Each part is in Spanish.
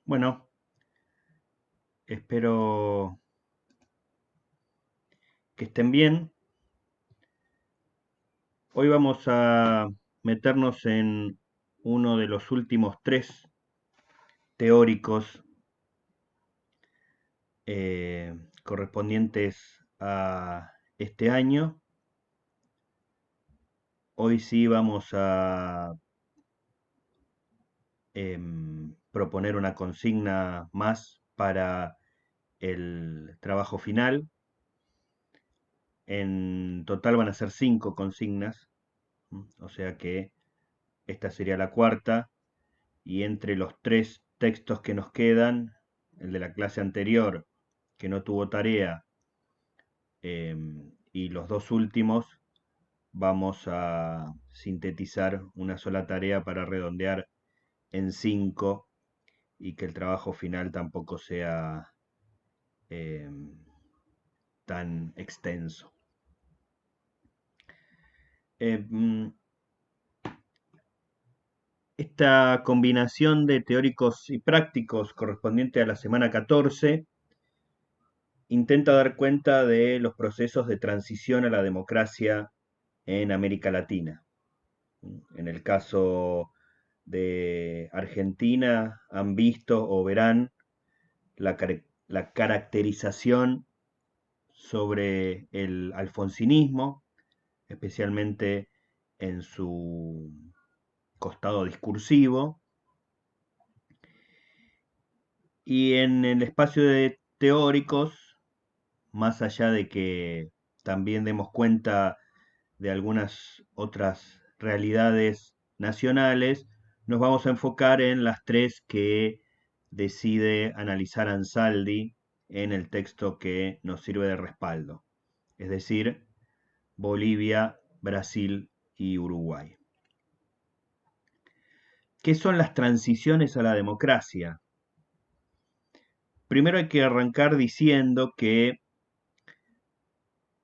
Bueno, espero que estén bien. Hoy vamos a meternos en uno de los últimos tres teóricos eh, correspondientes a este año. Hoy sí vamos a proponer una consigna más para el trabajo final. En total van a ser cinco consignas, o sea que esta sería la cuarta. Y entre los tres textos que nos quedan, el de la clase anterior, que no tuvo tarea, y los dos últimos, vamos a sintetizar una sola tarea para redondear en cinco y que el trabajo final tampoco sea eh, tan extenso. Eh, mm, esta combinación de teóricos y prácticos correspondiente a la semana 14 intenta dar cuenta de los procesos de transición a la democracia en América Latina. En el caso de Argentina, han visto o verán la, la caracterización sobre el alfonsinismo, especialmente en su costado discursivo, y en el espacio de teóricos, más allá de que también demos cuenta de algunas otras realidades nacionales, nos vamos a enfocar en las tres que decide analizar Ansaldi en el texto que nos sirve de respaldo, es decir, Bolivia, Brasil y Uruguay. ¿Qué son las transiciones a la democracia? Primero hay que arrancar diciendo que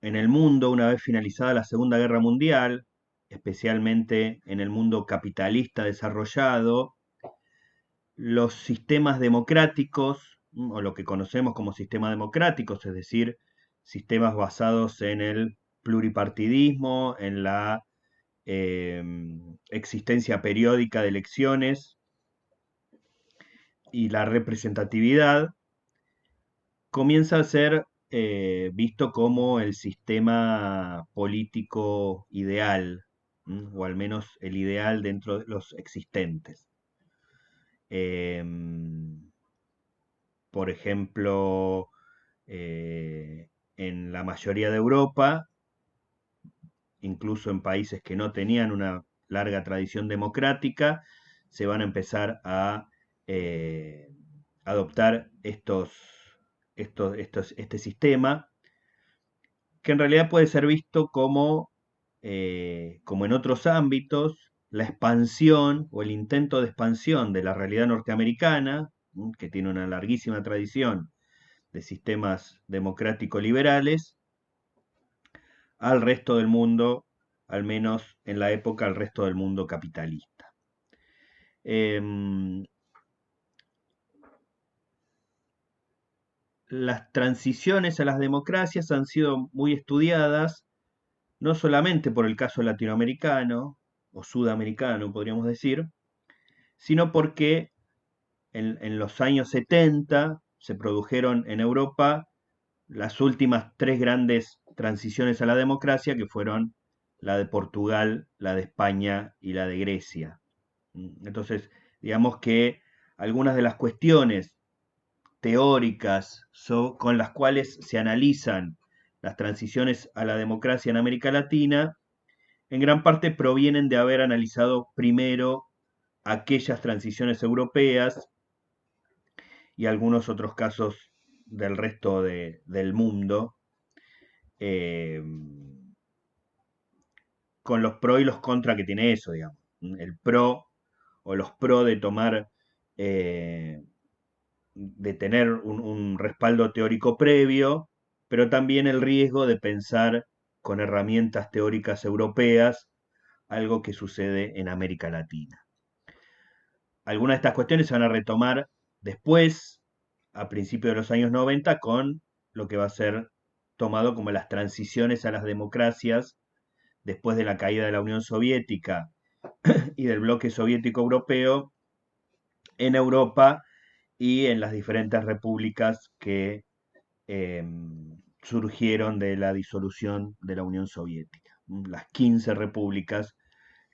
en el mundo, una vez finalizada la Segunda Guerra Mundial, especialmente en el mundo capitalista desarrollado, los sistemas democráticos, o lo que conocemos como sistemas democráticos, es decir, sistemas basados en el pluripartidismo, en la eh, existencia periódica de elecciones y la representatividad, comienza a ser visto como el sistema político ideal, o al menos el ideal dentro de los existentes. Por ejemplo, en la mayoría de Europa, incluso en países que no tenían una larga tradición democrática, se van a empezar a eh, adoptar este sistema, que en realidad puede ser visto como en otros ámbitos, la expansión o el intento de expansión de la realidad norteamericana, que tiene una larguísima tradición de sistemas democrático-liberales, al resto del mundo, al menos en la época, al resto del mundo capitalista. Em, las transiciones a las democracias han sido muy estudiadas, no solamente por el caso latinoamericano o sudamericano, podríamos decir, sino porque en los años 70 se produjeron en Europa las últimas tres grandes transiciones a la democracia, que fueron la de Portugal, la de España y la de Grecia. Entonces, digamos que algunas de las cuestiones teóricas con las cuales se analizan las transiciones a la democracia en América Latina, en gran parte provienen de haber analizado primero aquellas transiciones europeas y algunos otros casos del resto del mundo, eh, con los pros y los contras que tiene eso, digamos. El pro o los pro de tomar, de tener un respaldo teórico previo, pero también el riesgo de pensar con herramientas teóricas europeas, algo que sucede en América Latina. Algunas de estas cuestiones se van a retomar después, a principios de los años 90, con lo que va a ser tomado como las transiciones a las democracias después de la caída de la Unión Soviética y del bloque soviético europeo en Europa y en las diferentes repúblicas que eh, surgieron de la disolución de la Unión Soviética. Las 15 repúblicas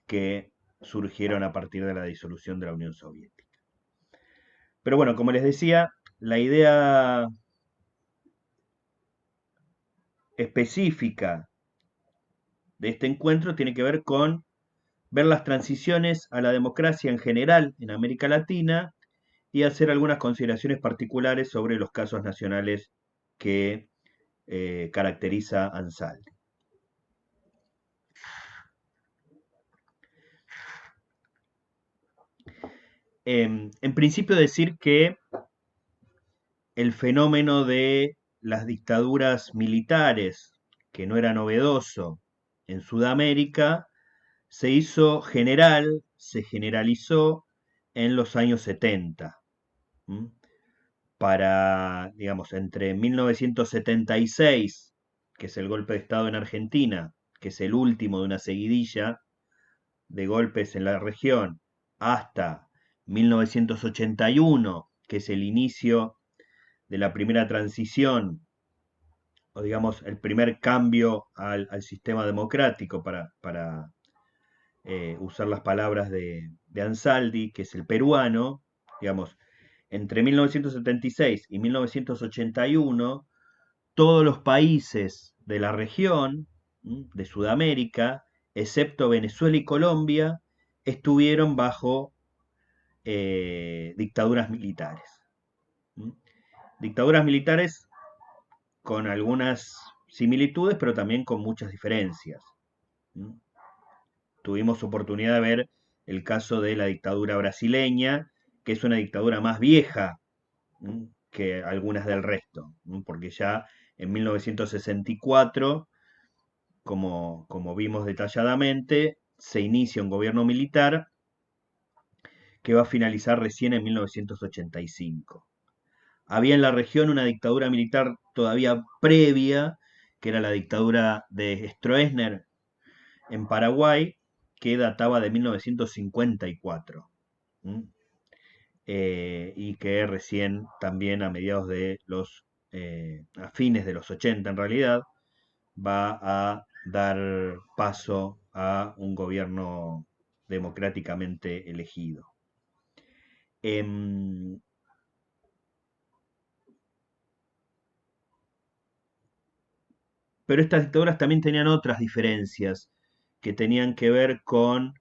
que surgieron a partir de la disolución de la Unión Soviética. Pero bueno, como les decía, la idea específica de este encuentro tiene que ver con ver las transiciones a la democracia en general en América Latina y hacer algunas consideraciones particulares sobre los casos nacionales que caracteriza Ansaldi. En principio decir que el fenómeno de las dictaduras militares, que no era novedoso en Sudamérica, se hizo general, se generalizó en los años 70. ¿Mm? Para, digamos, entre 1976, que es el golpe de Estado en Argentina, que es el último de una seguidilla de golpes en la región, hasta 1981, que es el inicio de la primera transición, o digamos, el primer cambio al sistema democrático para usar las palabras de Ansaldi, que es el peruano, digamos, entre 1976 y 1981, todos los países de la región, de Sudamérica, excepto Venezuela y Colombia, estuvieron bajo dictaduras militares. Dictaduras militares con algunas similitudes, pero también con muchas diferencias. Tuvimos oportunidad de ver el caso de la dictadura brasileña, que es una dictadura más vieja que algunas del resto, porque ya en 1964, como vimos detalladamente, se inicia un gobierno militar que va a finalizar recién en 1985. Había en la región una dictadura militar todavía previa, que era la dictadura de Stroessner en Paraguay, que databa de 1954. Y que recién también a mediados de a fines de los 80 en realidad, va a dar paso a un gobierno democráticamente elegido. Em, pero estas dictaduras también tenían otras diferencias que tenían que ver con,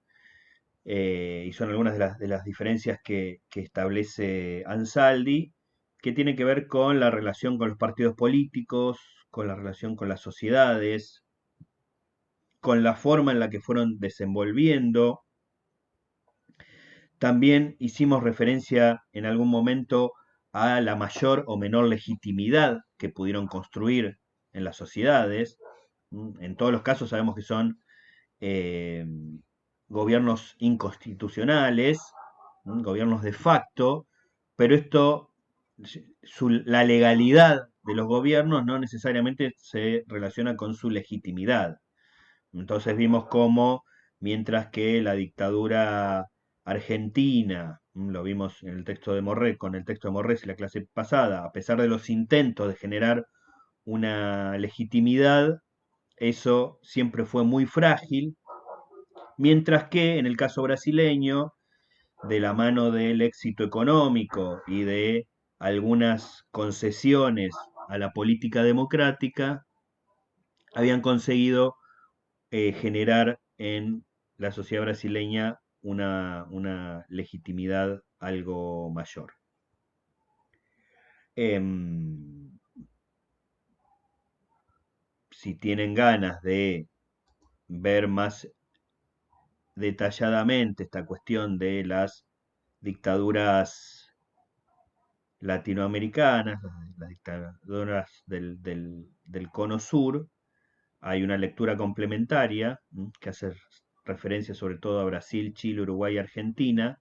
y son algunas de las diferencias que establece Ansaldi, que tiene que ver con la relación con los partidos políticos, con la relación con las sociedades, con la forma en la que fueron desenvolviendo. También hicimos referencia en algún momento a la mayor o menor legitimidad que pudieron construir en las sociedades. En todos los casos sabemos que son eh, gobiernos inconstitucionales, gobiernos de facto, pero la legalidad de los gobiernos no necesariamente se relaciona con su legitimidad. Entonces vimos cómo, mientras que la dictadura argentina, lo vimos en el texto de Morré, con el texto de Morrés y la clase pasada, a pesar de los intentos de generar una legitimidad, eso siempre fue muy frágil, mientras que en el caso brasileño, de la mano del éxito económico y de algunas concesiones a la política democrática, habían conseguido generar en la sociedad brasileña una legitimidad algo mayor. Si tienen ganas de ver más detalladamente esta cuestión de las dictaduras latinoamericanas, las dictaduras del cono sur, hay una lectura complementaria que hace referencia sobre todo a Brasil, Chile, Uruguay y Argentina,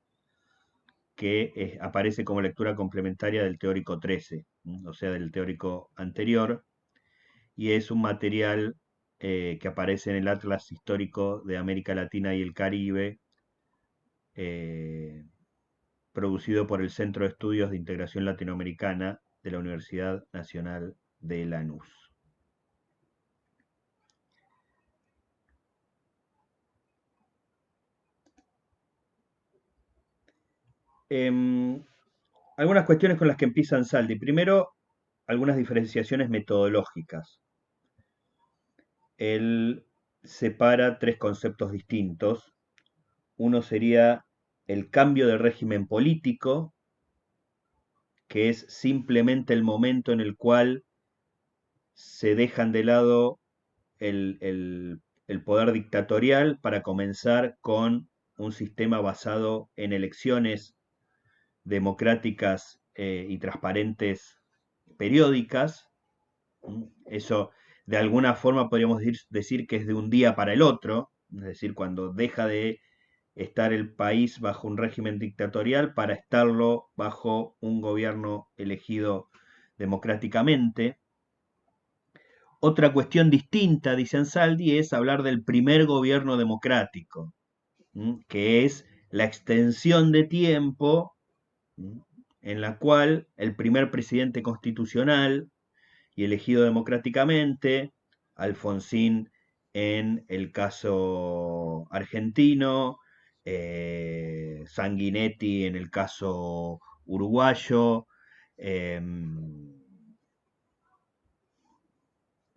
que aparece como lectura complementaria del teórico 13, o sea, del teórico anterior, y es un material que aparece en el Atlas Histórico de América Latina y el Caribe, eh, producido por el Centro de Estudios de Integración Latinoamericana de la Universidad Nacional de Lanús. Em, algunas cuestiones con las que empieza Ansaldi. Primero, algunas diferenciaciones metodológicas. Él separa tres conceptos distintos. Uno sería el cambio de régimen político, que es simplemente el momento en el cual se dejan de lado el poder dictatorial para comenzar con un sistema basado en elecciones democráticas y transparentes periódicas. Eso de alguna forma podríamos decir que es de un día para el otro, es decir, cuando deja de estar el país bajo un régimen dictatorial para estarlo bajo un gobierno elegido democráticamente. Otra cuestión distinta, dice Ansaldi, es hablar del primer gobierno democrático, que es la extensión de tiempo en la cual el primer presidente constitucional y elegido democráticamente, Alfonsín en el caso argentino, Sanguinetti en el caso uruguayo, eh,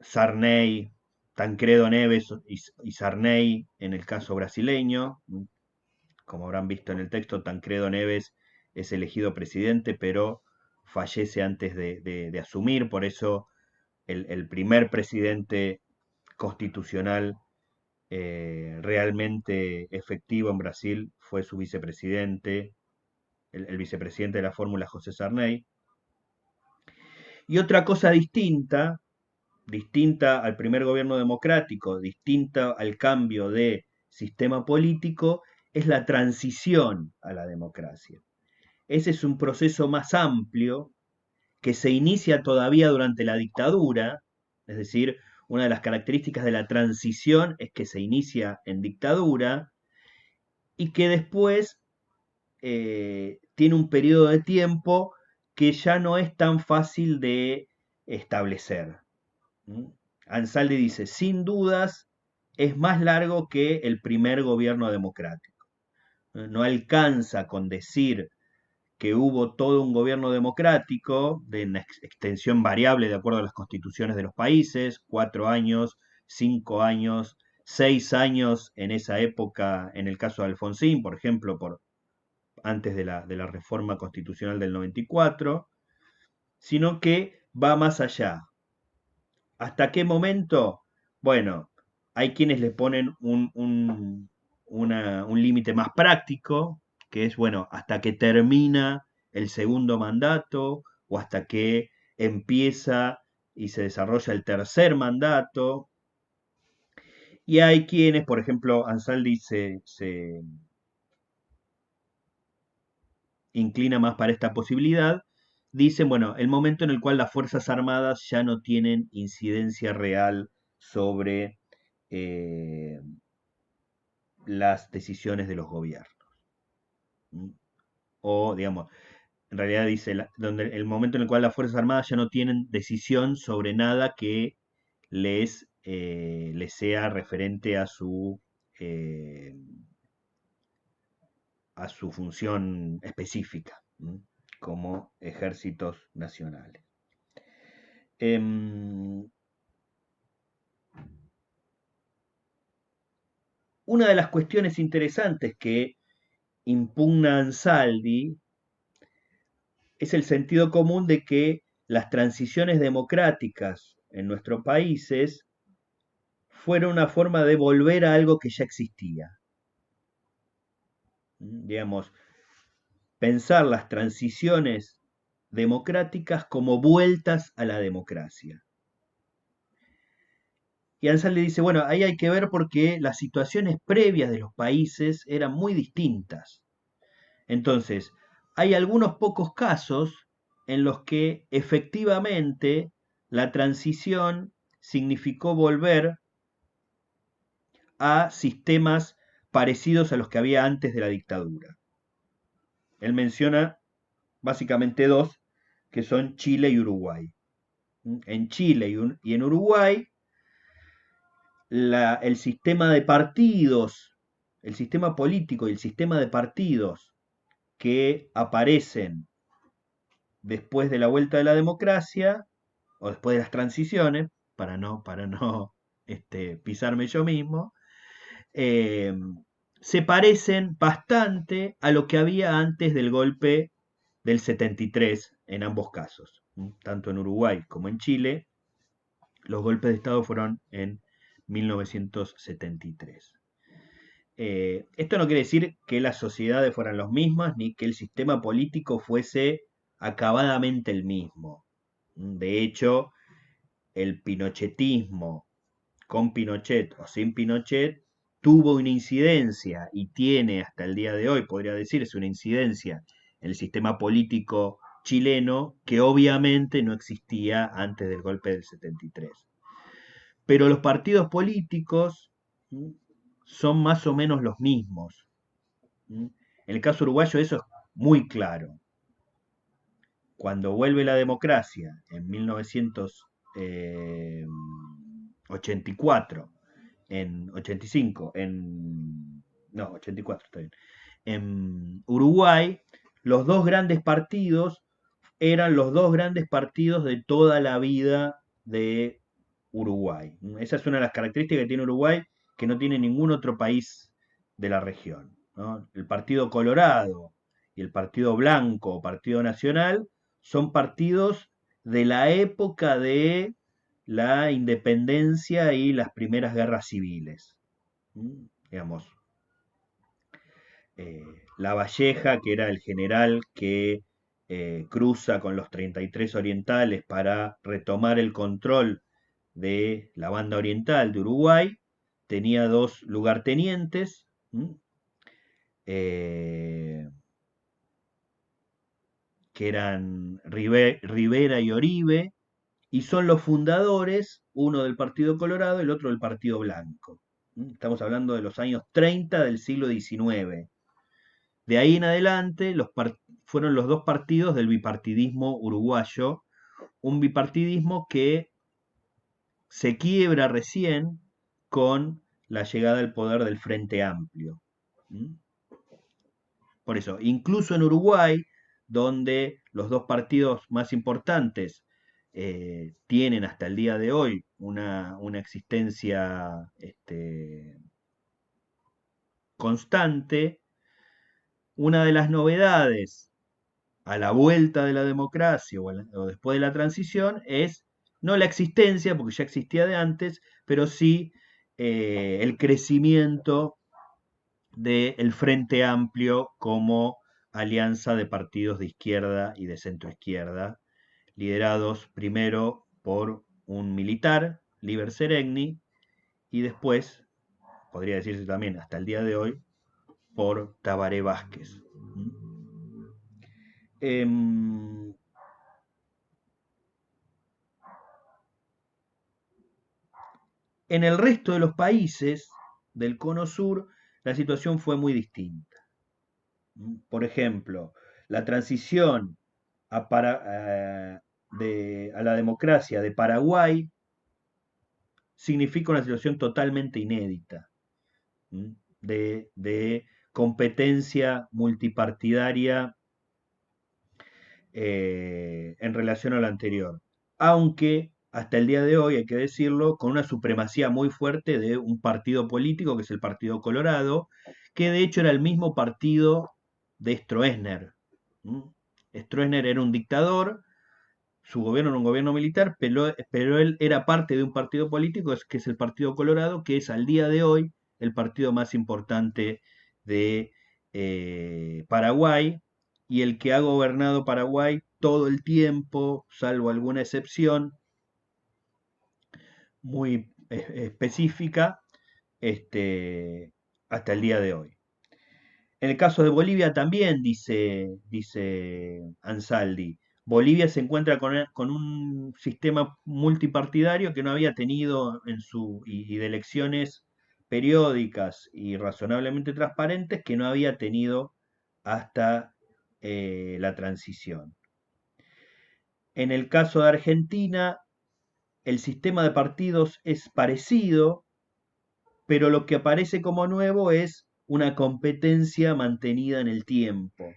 Sarney, Tancredo Neves y Sarney en el caso brasileño. Como habrán visto en el texto, Tancredo Neves es elegido presidente, pero fallece antes de asumir, por eso el primer presidente constitucional realmente efectivo en Brasil fue su vicepresidente, el vicepresidente de la fórmula José Sarney. Y otra cosa distinta, distinta al primer gobierno democrático, distinta al cambio de sistema político, es la transición a la democracia. Ese es un proceso más amplio que se inicia todavía durante la dictadura, es decir, una de las características de la transición es que se inicia en dictadura y que después tiene un periodo de tiempo que ya no es tan fácil de establecer. Ansaldi dice, sin dudas, es más largo que el primer gobierno democrático. No alcanza con decir que hubo todo un gobierno democrático de una extensión variable de acuerdo a las constituciones de los países, 4 años, 5 años, 6 años en esa época, en el caso de Alfonsín, por ejemplo, antes de la reforma constitucional del 94, sino que va más allá. ¿Hasta qué momento? Bueno, hay quienes le ponen un límite más práctico, que es, bueno, hasta que termina el segundo mandato o hasta que empieza y se desarrolla el tercer mandato. Y hay quienes, por ejemplo, Ansaldi se inclina más para esta posibilidad, dicen, bueno, el momento en el cual las Fuerzas Armadas ya no tienen incidencia real sobre eh, las decisiones de los gobiernos. O, digamos, en realidad dice, donde el momento en el cual las Fuerzas Armadas ya no tienen decisión sobre nada que les sea referente eh, a su función específica, como ejércitos nacionales. Em, una de las cuestiones interesantes que impugna Ansaldi es el sentido común de que las transiciones democráticas en nuestros países fueron una forma de volver a algo que ya existía. Digamos, pensar las transiciones democráticas como vueltas a la democracia. Y Ansaldi dice, bueno, ahí hay que ver porque las situaciones previas de los países eran muy distintas. Entonces, hay algunos pocos casos en los que efectivamente la transición significó volver a sistemas parecidos a los que había antes de la dictadura. Él menciona básicamente dos, que son Chile y Uruguay. En Chile y en Uruguay, el sistema de partidos, el sistema político y el sistema de partidos que aparecen después de la vuelta de la democracia o después de las transiciones, para no pisarme yo mismo, eh, se parecen bastante a lo que había antes del golpe del 73 en ambos casos. Tanto en Uruguay como en Chile, los golpes de Estado fueron en 1973. Esto no quiere decir que las sociedades fueran las mismas ni que el sistema político fuese acabadamente el mismo. De hecho, el pinochetismo con Pinochet o sin Pinochet tuvo una incidencia y tiene hasta el día de hoy, podría decirse, una incidencia en el sistema político chileno que obviamente no existía antes del golpe del 73. Pero los partidos políticos son más o menos los mismos. En el caso uruguayo eso es muy claro. Cuando vuelve la democracia en 1984, en 85, no, 84 está bien, en Uruguay, los dos grandes partidos eran los dos grandes partidos de toda la vida de Uruguay. Esa es una de las características que tiene Uruguay que no tiene ningún otro país de la región, ¿no? El Partido Colorado y el Partido Blanco o Partido Nacional son partidos de la época de la independencia y las primeras guerras civiles. Digamos, eh, La Valleja, que era el general que cruza con los 33 orientales para retomar el control de la banda oriental de Uruguay, tenía dos lugartenientes, eh, que eran Rivera y Oribe, y son los fundadores, uno del Partido Colorado y el otro del Partido Blanco. Estamos hablando de los años 30 del siglo XIX. De ahí en adelante fueron los dos partidos del bipartidismo uruguayo, un bipartidismo que se quiebra recién con la llegada al poder del Frente Amplio. Por eso, incluso en Uruguay, donde los dos partidos más importantes tienen hasta el día de hoy una existencia constante, una de las novedades a la vuelta de la democracia o después de la transición es no la existencia, porque ya existía de antes, pero sí el crecimiento del Frente Amplio como alianza de partidos de izquierda y de centroizquierda, liderados primero por un militar, Liber Seregni, y después, podría decirse también hasta el día de hoy, por Tabaré Vázquez. En el resto de los países del Cono Sur, la situación fue muy distinta. Por ejemplo, la transición a la democracia de Paraguay significa una situación totalmente inédita, de competencia multipartidaria en relación a la anterior. Aunque hasta el día de hoy, hay que decirlo, con una supremacía muy fuerte de un partido político, que es el Partido Colorado, que de hecho era el mismo partido de Stroessner. Stroessner era un dictador, su gobierno era un gobierno militar, pero él era parte de un partido político, que es el Partido Colorado, que es al día de hoy el partido más importante de Paraguay y el que ha gobernado Paraguay todo el tiempo, salvo alguna excepción muy específica, hasta el día de hoy. En el caso de Bolivia también, dice Ansaldi, Bolivia se encuentra con un sistema multipartidario que no había tenido y de elecciones periódicas y razonablemente transparentes que no había tenido hasta la transición. En el caso de Argentina, el sistema de partidos es parecido, pero lo que aparece como nuevo es una competencia mantenida en el tiempo.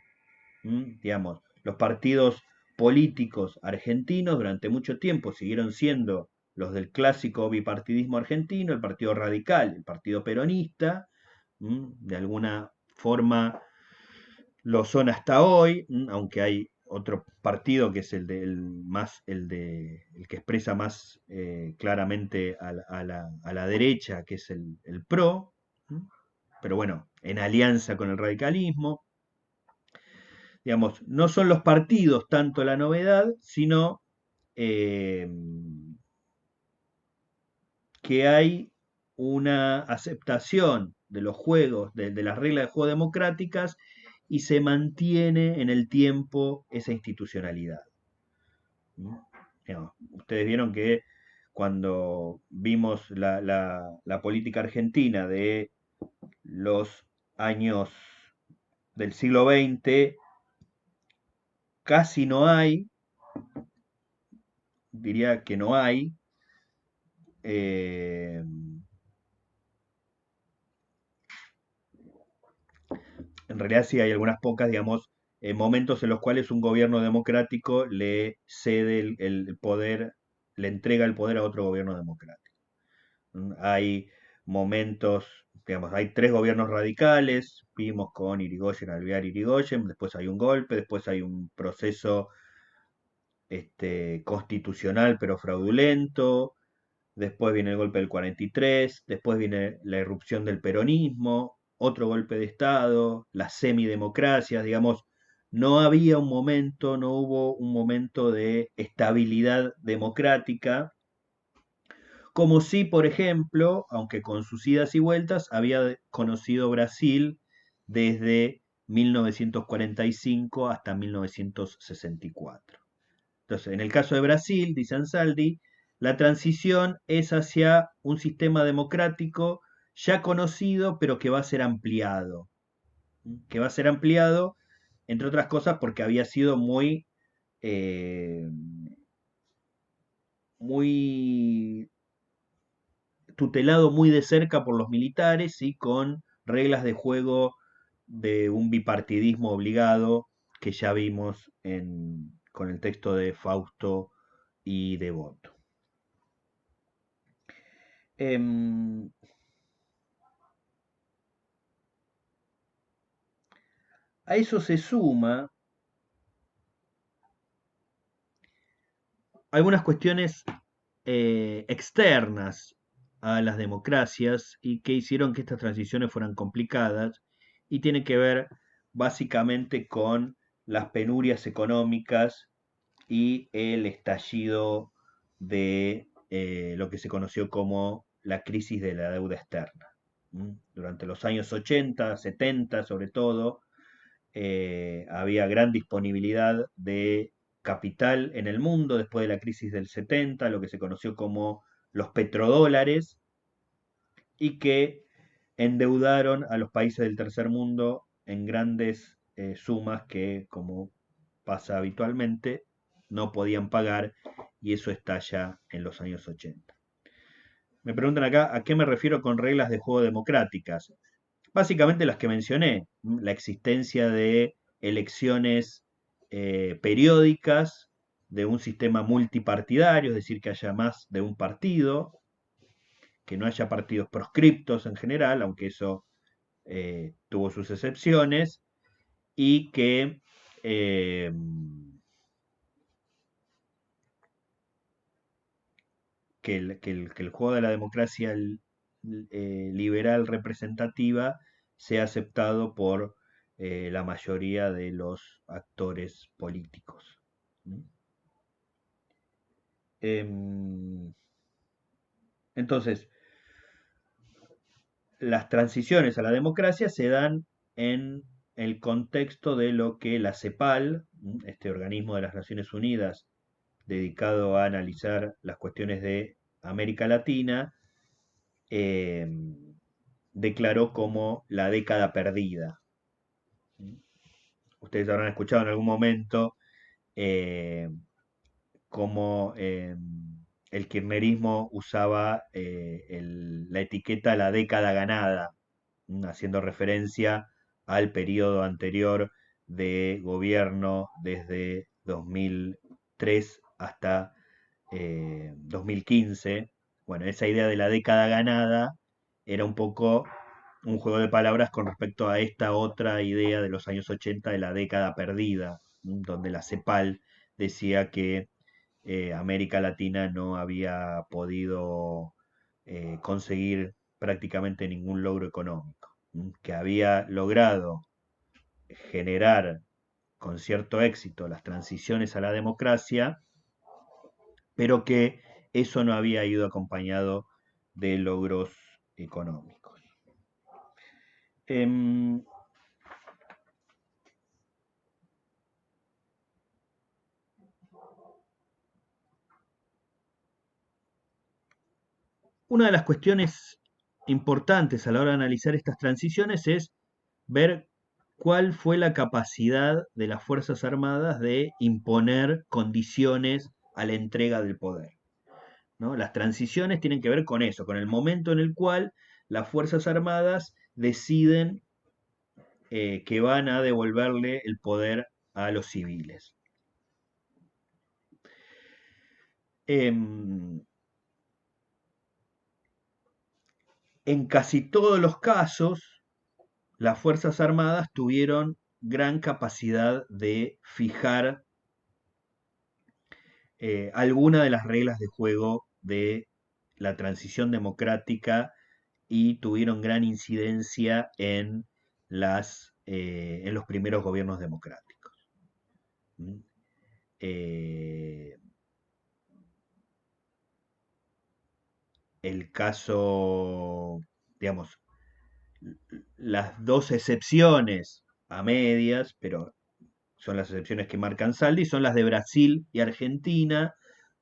Digamos, los partidos políticos argentinos durante mucho tiempo siguieron siendo los del clásico bipartidismo argentino, el Partido Radical, el Partido Peronista, de alguna forma lo son hasta hoy, aunque hay otro partido que es el que expresa más claramente a la derecha, que es el PRO, pero bueno, en alianza con el radicalismo. Digamos, no son los partidos tanto la novedad, sino eh, que hay una aceptación de los juegos, de las reglas de juego democráticas y se mantiene en el tiempo esa institucionalidad. Digamos, ustedes vieron que cuando vimos la política argentina de los años del siglo XX, casi no hay, diría que no hay, eh, en realidad sí hay algunas pocas, digamos, momentos en los cuales un gobierno democrático le cede el poder, le entrega el poder a otro gobierno democrático. Hay momentos, digamos, hay tres gobiernos radicales, vimos con Irigoyen, Alvear, Irigoyen, después hay un golpe, después hay un proceso constitucional pero fraudulento, después viene el golpe del 43, después viene la irrupción del peronismo, otro golpe de Estado, las semidemocracias, digamos, no había un momento, no hubo un momento de estabilidad democrática, como si, por ejemplo, aunque con sus idas y vueltas, había conocido Brasil desde 1945 hasta 1964. Entonces, en el caso de Brasil, dice Ansaldi, la transición es hacia un sistema democrático ya conocido, pero que va a ser ampliado. Que va a ser ampliado, entre otras cosas, porque había sido eh, muy tutelado muy de cerca por los militares y con reglas de juego de un bipartidismo obligado que ya vimos con el texto de Fausto y Devoto. Em, a eso se suma algunas cuestiones externas a las democracias y que hicieron que estas transiciones fueran complicadas y tiene que ver básicamente con las penurias económicas y el estallido de lo que se conoció como la crisis de la deuda externa. Durante los años 80, 70 sobre todo, había gran disponibilidad de capital en el mundo después de la crisis del 70, lo que se conoció como los petrodólares, y que endeudaron a los países del tercer mundo en grandes sumas que, como pasa habitualmente, no podían pagar y eso estalla en los años 80. Me preguntan acá a qué me refiero con reglas de juego democráticas. Básicamente las que mencioné, la existencia de elecciones periódicas, de un sistema multipartidario, es decir, que haya más de un partido, que no haya partidos proscriptos en general, aunque eso tuvo sus excepciones, y eh, que el juego de la democracia liberal representativa sea aceptado por la mayoría de los actores políticos. ¿Mm? Entonces, las transiciones a la democracia se dan en el contexto de lo que la CEPAL, este organismo de las Naciones Unidas dedicado a analizar las cuestiones de América Latina, eh, declaró como la década perdida. Ustedes habrán escuchado en algún momento eh, cómo el kirchnerismo usaba la etiqueta la década ganada, haciendo referencia al periodo anterior de gobierno desde 2003 hasta 2015. Bueno, esa idea de la década ganada era un poco un juego de palabras con respecto a esta otra idea de los años 80 de la década perdida, donde la CEPAL decía que América Latina no había podido conseguir prácticamente ningún logro económico, que había logrado generar con cierto éxito las transiciones a la democracia, pero que eso no había ido acompañado de logros económicos. Em, una de las cuestiones importantes a la hora de analizar estas transiciones es ver cuál fue la capacidad de las Fuerzas Armadas de imponer condiciones a la entrega del poder, ¿no? Las transiciones tienen que ver con eso, con el momento en el cual las Fuerzas Armadas deciden que van a devolverle el poder a los civiles. En casi todos los casos, las Fuerzas Armadas tuvieron gran capacidad de fijar alguna de las reglas de juego de la transición democrática y tuvieron gran incidencia en los primeros gobiernos democráticos. Eh, el caso, digamos, las dos excepciones a medias, pero son las excepciones que marcan Saldi, son las de Brasil y Argentina,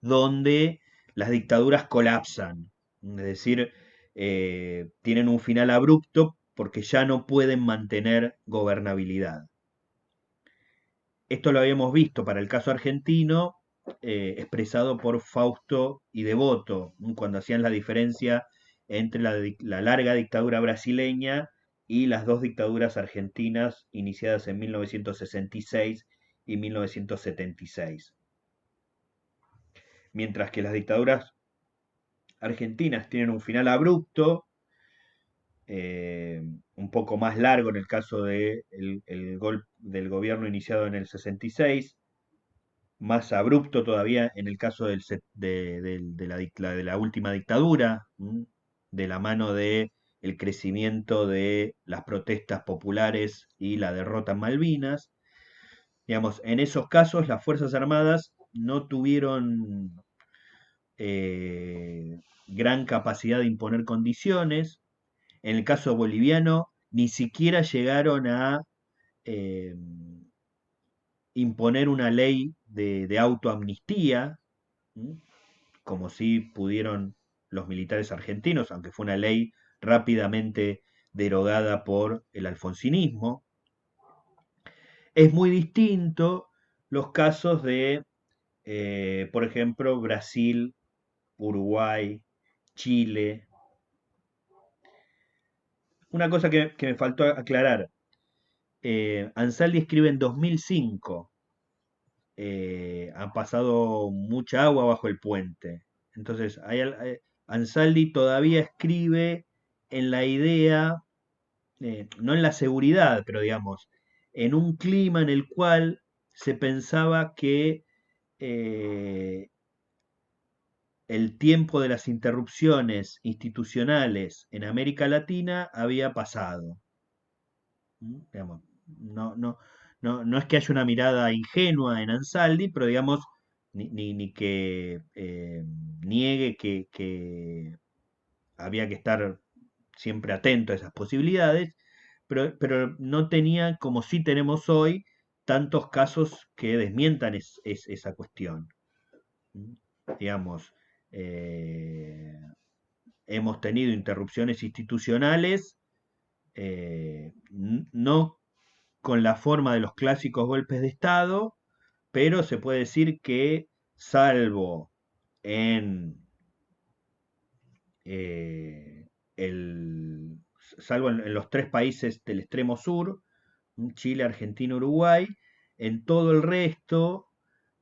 donde las dictaduras colapsan, es decir, tienen un final abrupto porque ya no pueden mantener gobernabilidad. Esto lo habíamos visto para el caso argentino, expresado por Fausto y Devoto, cuando hacían la diferencia entre la larga dictadura brasileña y las dos dictaduras argentinas iniciadas en 1966 y 1976. Mientras que las dictaduras argentinas tienen un final abrupto, un poco más largo en el caso del gobierno iniciado en el 66, más abrupto todavía en el caso de la última dictadura, de la mano de el crecimiento de las protestas populares y la derrota en Malvinas. Digamos, en esos casos las Fuerzas Armadas no tuvieron gran capacidad de imponer condiciones. En el caso boliviano, ni siquiera llegaron a eh, imponer una ley de autoamnistía, como si pudieron los militares argentinos, aunque fue una ley rápidamente derogada por el alfonsinismo. Es muy distinto los casos de, por ejemplo, Brasil, Uruguay, Chile. Una cosa que me faltó aclarar, Ansaldi escribe en 2005, ha pasado mucha agua bajo el puente. Entonces, Ansaldi todavía escribe en la idea, no en la seguridad, pero digamos, en un clima en el cual se pensaba que el tiempo de las interrupciones institucionales en América Latina había pasado. Digamos, no es que haya una mirada ingenua en Ansaldi, pero digamos, ni que niegue que había que estar siempre atento a esas posibilidades, pero no tenía, como sí tenemos hoy, tantos casos que desmientan esa cuestión. ¿Mm? Digamos, eh, hemos tenido interrupciones institucionales, no con la forma de los clásicos golpes de Estado, pero se puede decir que salvo en eh, el, salvo en los tres países del extremo sur, Chile, Argentina, Uruguay, en todo el resto,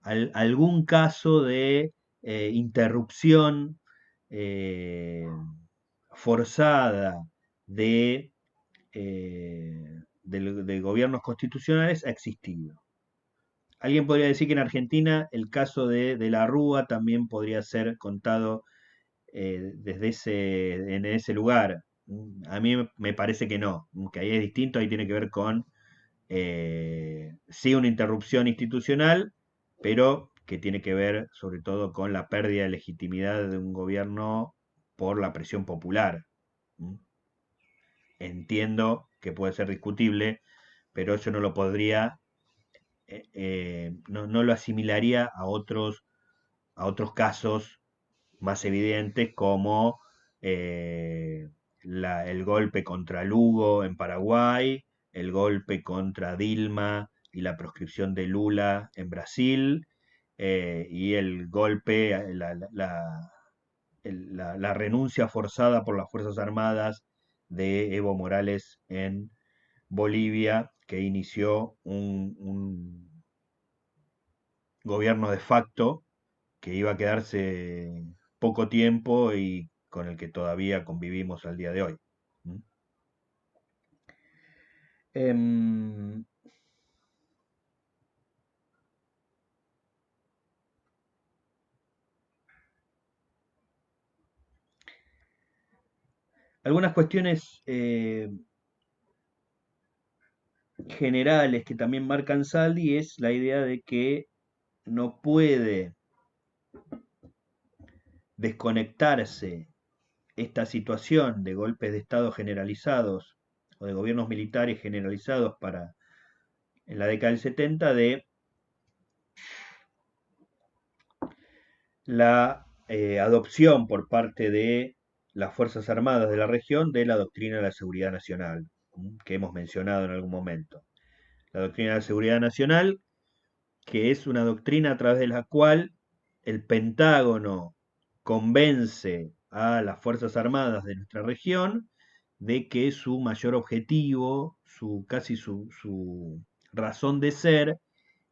algún caso de interrupción eh, forzada de, de gobiernos constitucionales ha existido. Alguien podría decir que en Argentina el caso de la Rúa también podría ser contado desde en ese lugar. A mí me parece que no, que ahí es distinto, ahí tiene que ver con sí una interrupción institucional, pero que tiene que ver sobre todo con la pérdida de legitimidad de un gobierno por la presión popular. ¿Mm? Entiendo que puede ser discutible, pero eso no lo podría, no lo asimilaría a otros casos más evidentes como eh, el golpe contra Lugo en Paraguay, el golpe contra Dilma y la proscripción de Lula en Brasil, y el golpe, la renuncia forzada por las Fuerzas Armadas de Evo Morales en Bolivia, que inició un gobierno de facto que iba a quedarse poco tiempo y con el que todavía convivimos al día de hoy. ¿Mm? Em, algunas cuestiones generales que también marcan Saldi es la idea de que no puede desconectarse esta situación de golpes de Estado generalizados o de gobiernos militares generalizados para en la década del 70 de la adopción por parte de las Fuerzas Armadas de la región de la doctrina de la seguridad nacional, que hemos mencionado en algún momento. La doctrina de la seguridad nacional, que es una doctrina a través de la cual el Pentágono convence a las Fuerzas Armadas de nuestra región de que su mayor objetivo, su razón de ser,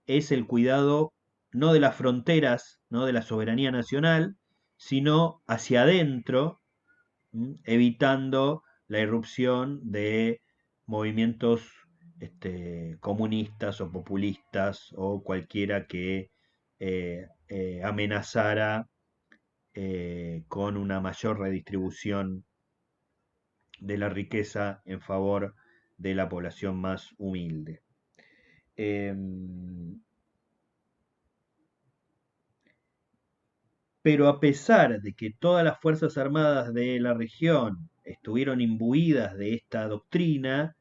es el cuidado no de las fronteras, no de la soberanía nacional, sino hacia adentro, evitando la irrupción de movimientos comunistas o populistas o cualquiera que amenazara con una mayor redistribución de la riqueza en favor de la población más humilde. Pero a pesar de que todas las Fuerzas Armadas de la región estuvieron imbuidas de esta doctrina,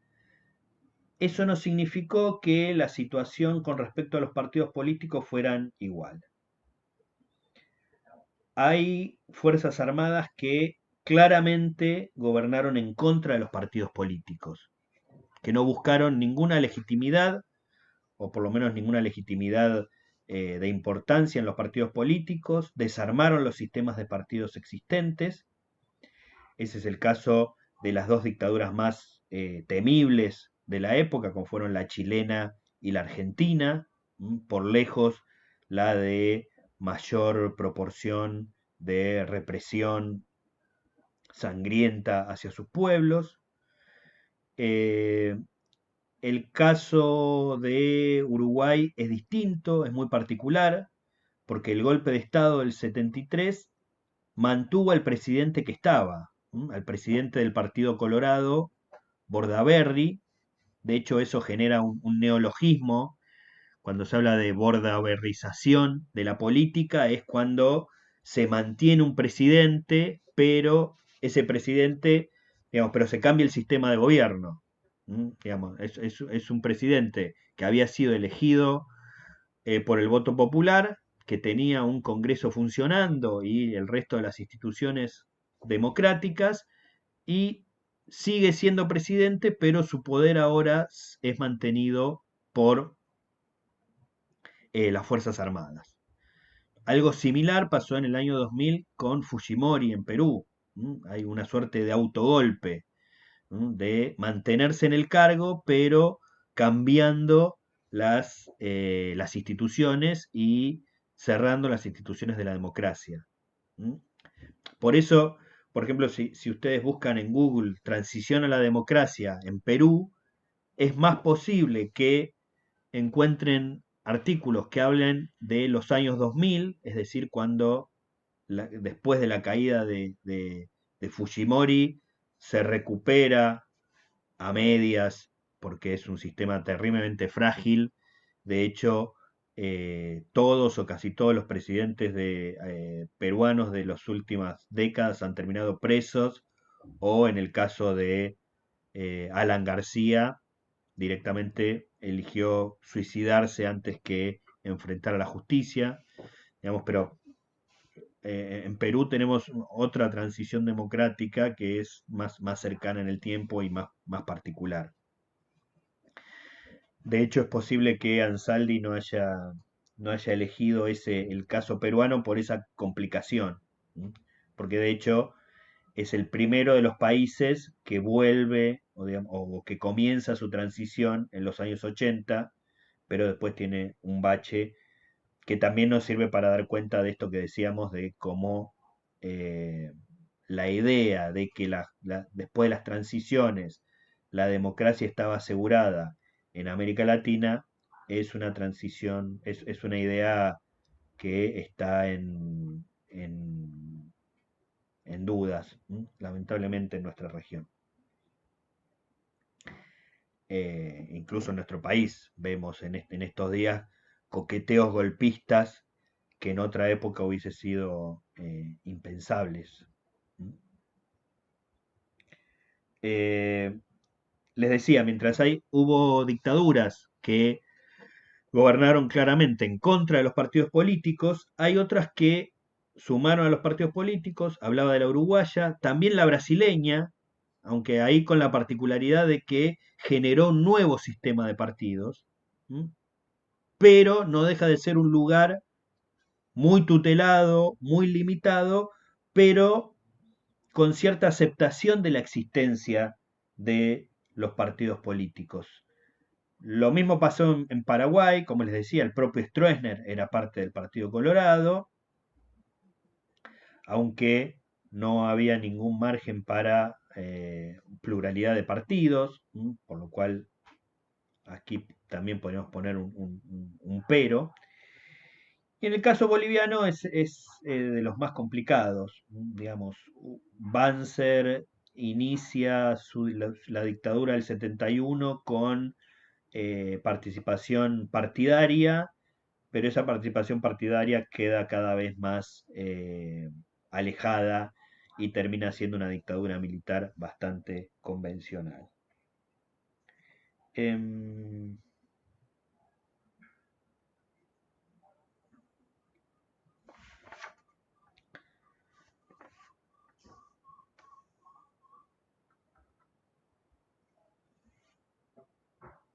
eso no significó que la situación con respecto a los partidos políticos fueran igual. Hay Fuerzas Armadas que claramente gobernaron en contra de los partidos políticos, que no buscaron ninguna legitimidad, o por lo menos ninguna legitimidad de importancia en los partidos políticos, desarmaron los sistemas de partidos existentes. Ese es el caso de las dos dictaduras más temibles de la época, como fueron la chilena y la argentina, por lejos la de mayor proporción de represión sangrienta hacia sus pueblos. Eh, el caso de Uruguay es distinto, es muy particular, porque el golpe de Estado del 73 mantuvo al presidente que estaba, al presidente del Partido Colorado, Bordaberry. De hecho, eso genera un neologismo. Cuando se habla de bordaberrización de la política, es cuando se mantiene un presidente, pero ese presidente, digamos, pero se cambia el sistema de gobierno. Digamos, es un presidente que había sido elegido por el voto popular, que tenía un Congreso funcionando y el resto de las instituciones democráticas, y sigue siendo presidente, pero su poder ahora es mantenido por las Fuerzas Armadas. Algo similar pasó en el año 2000 con Fujimori en Perú. Hay una suerte de autogolpe, de mantenerse en el cargo, pero cambiando las instituciones y cerrando las instituciones de la democracia. ¿Mm? Por eso, por ejemplo, si ustedes buscan en Google transición a la democracia en Perú, es más posible que encuentren artículos que hablen de los años 2000, es decir, cuando después de la caída de Fujimori se recupera a medias, porque es un sistema terriblemente frágil. De hecho, todos o casi todos los presidentes peruanos de las últimas décadas han terminado presos, o en el caso de Alan García, directamente eligió suicidarse antes que enfrentar a la justicia. Digamos, pero en Perú tenemos otra transición democrática que es más cercana en el tiempo y más particular. De hecho, es posible que Ansaldi no haya elegido el caso peruano por esa complicación, ¿sí? Porque de hecho es el primero de los países que vuelve o que comienza su transición en los años 80, pero después tiene un bache que también nos sirve para dar cuenta de esto que decíamos, de cómo eh, la idea de que después de las transiciones la democracia estaba asegurada en América Latina es una transición, es una idea que está en dudas, lamentablemente en nuestra región. Incluso en nuestro país vemos en estos días coqueteos golpistas que en otra época hubiese sido impensables. Eh, Les decía, mientras hubo dictaduras que gobernaron claramente en contra de los partidos políticos, hay otras que sumaron a los partidos políticos, hablaba de la uruguaya, también la brasileña, aunque ahí con la particularidad de que generó un nuevo sistema de partidos, ¿m? Pero no deja de ser un lugar muy tutelado, muy limitado, pero con cierta aceptación de la existencia de los partidos políticos. Lo mismo pasó en Paraguay, como les decía, el propio Stroessner era parte del Partido Colorado, aunque no había ningún margen para pluralidad de partidos, por lo cual aquí también podemos poner un pero. Y en el caso boliviano es de los más complicados, digamos. Banzer inicia la dictadura del 71 con participación partidaria, pero esa participación partidaria queda cada vez más alejada y termina siendo una dictadura militar bastante convencional. Em,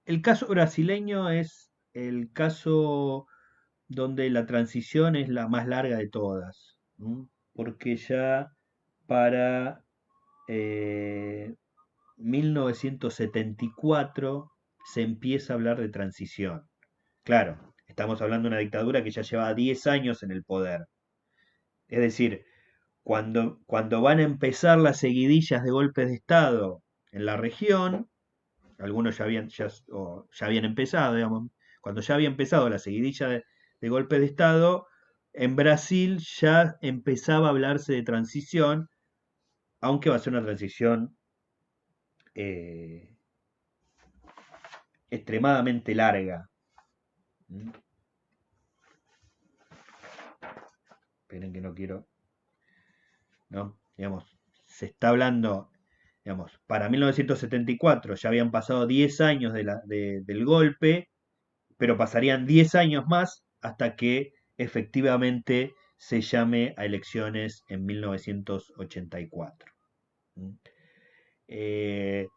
el caso brasileño es el caso donde la transición es la más larga de todas, ¿no? Porque ya para eh, 1974 se empieza a hablar de transición. Claro, estamos hablando de una dictadura que ya lleva 10 años en el poder. Es decir, cuando van a empezar las seguidillas de golpes de Estado en la región, algunos ya habían empezado, digamos, cuando ya había empezado la seguidilla de golpes de Estado, en Brasil ya empezaba a hablarse de transición, aunque va a ser una transición eh, extremadamente larga. ¿Mm? Esperen que no quiero, ¿no? Digamos, se está hablando Digamos, para 1974 ya habían pasado 10 años del golpe, pero pasarían 10 años más hasta que efectivamente se llame a elecciones en 1984. ¿Mm? Eh,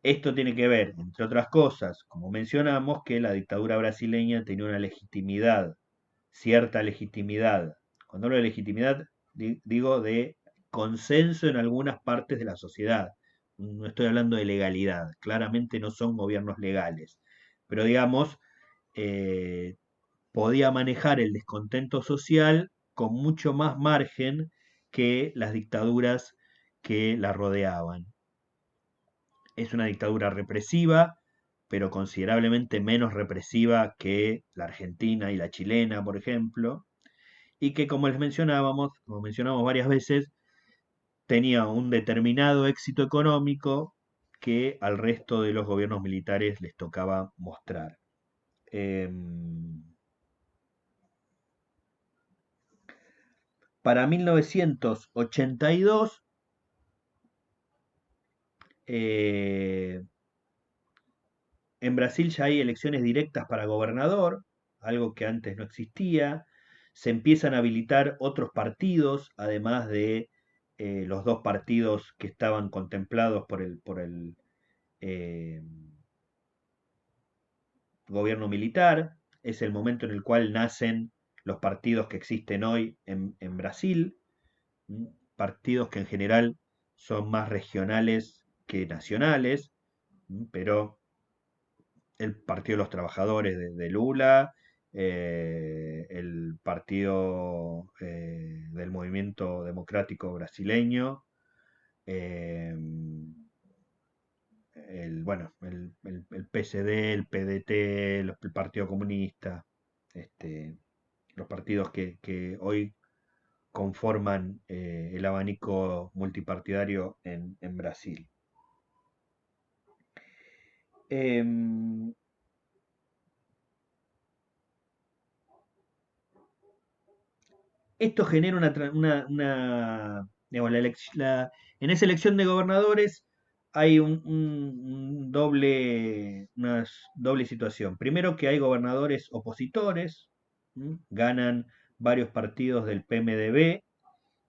Esto tiene que ver, entre otras cosas, como mencionamos, que la dictadura brasileña tenía una legitimidad, cierta legitimidad. Cuando hablo de legitimidad, digo de consenso en algunas partes de la sociedad. No estoy hablando de legalidad, claramente no son gobiernos legales, pero digamos, eh, podía manejar el descontento social con mucho más margen que las dictaduras que la rodeaban. Es una dictadura represiva, pero considerablemente menos represiva que la argentina y la chilena, por ejemplo, y que como mencionamos varias veces, tenía un determinado éxito económico que al resto de los gobiernos militares les tocaba mostrar. Para 1982, eh, en Brasil ya hay elecciones directas para gobernador, algo que antes no existía. Se empiezan a habilitar otros partidos, además de los dos partidos que estaban contemplados por el eh, gobierno militar. Es el momento en el cual nacen los partidos que existen hoy en Brasil, partidos que en general son más regionales que nacionales, pero el Partido de los Trabajadores de Lula, el Partido del Movimiento Democrático Brasileño, eh, el PSD, el PDT, el Partido Comunista, este, los partidos que hoy conforman el abanico multipartidario en Brasil. Em, Esto genera digamos, en esa elección de gobernadores hay una doble situación. Primero que hay gobernadores opositores, ganan varios partidos del PMDB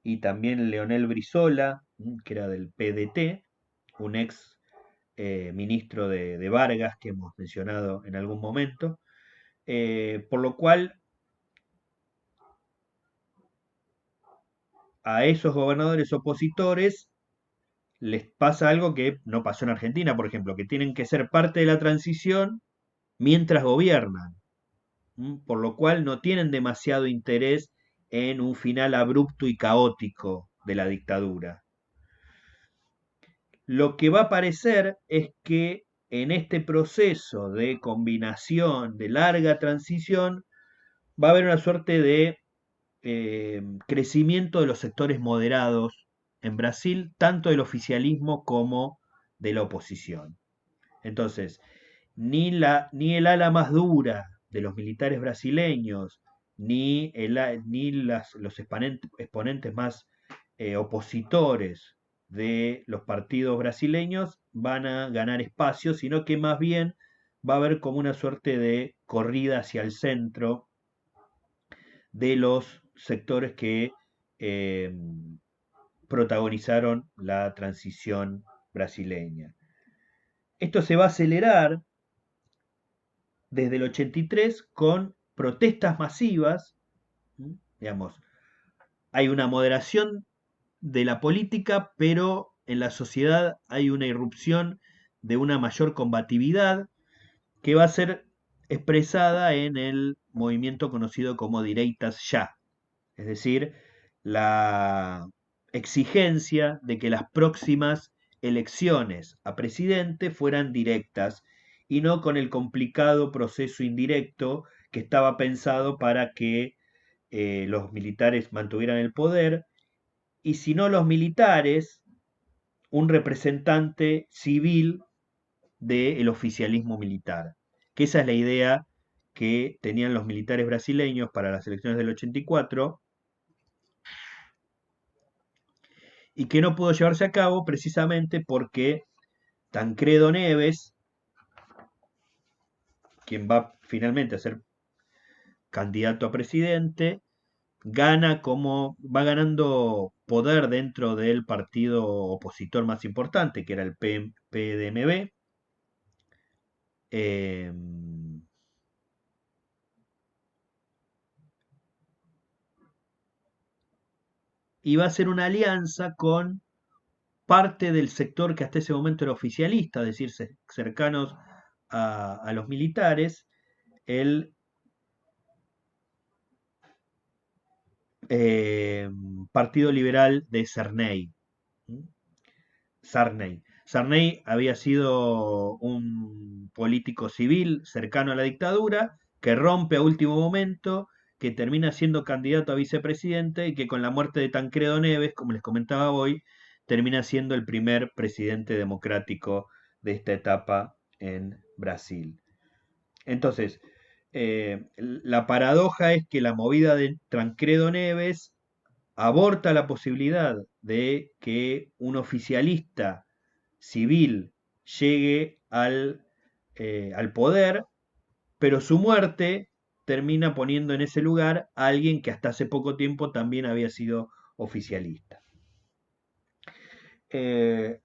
y también Leonel Brizola, que era del PDT, un ex ministro de Vargas que hemos mencionado en algún momento, por lo cual a esos gobernadores opositores les pasa algo que no pasó en Argentina, por ejemplo, que tienen que ser parte de la transición mientras gobiernan, por lo cual no tienen demasiado interés en un final abrupto y caótico de la dictadura. Lo que va a parecer es que en este proceso de combinación, de larga transición, va a haber una suerte de crecimiento de los sectores moderados en Brasil, tanto del oficialismo como de la oposición. Entonces, ni el ala más dura de los militares brasileños, ni los exponentes más opositores de los partidos brasileños van a ganar espacio, sino que más bien va a haber como una suerte de corrida hacia el centro de los sectores que eh, protagonizaron la transición brasileña. Esto se va a acelerar desde el 83 con protestas masivas, digamos, hay una moderación de la política, pero en la sociedad hay una irrupción de una mayor combatividad que va a ser expresada en el movimiento conocido como Direitas Ya, es decir, la exigencia de que las próximas elecciones a presidente fueran directas y no con el complicado proceso indirecto que estaba pensado para que los militares mantuvieran el poder y si no los militares, un representante civil del oficialismo militar. Que esa es la idea que tenían los militares brasileños para las elecciones del 84 y que no pudo llevarse a cabo precisamente porque Tancredo Neves, quien va finalmente a ser candidato a presidente, va ganando poder dentro del partido opositor más importante, que era el PDMB. eh, y va a hacer una alianza con parte del sector que hasta ese momento era oficialista, es decir, cercanos a los militares, el eh, Partido Liberal de Sarney. Sarney. Sarney había sido un político civil cercano a la dictadura, que rompe a último momento, que termina siendo candidato a vicepresidente y que con la muerte de Tancredo Neves, como les comentaba hoy, termina siendo el primer presidente democrático de esta etapa en Brasil. Entonces, la paradoja es que la movida de Tancredo Neves aborta la posibilidad de que un oficialista civil llegue al poder, pero su muerte termina poniendo en ese lugar a alguien que hasta hace poco tiempo también había sido oficialista. Eh,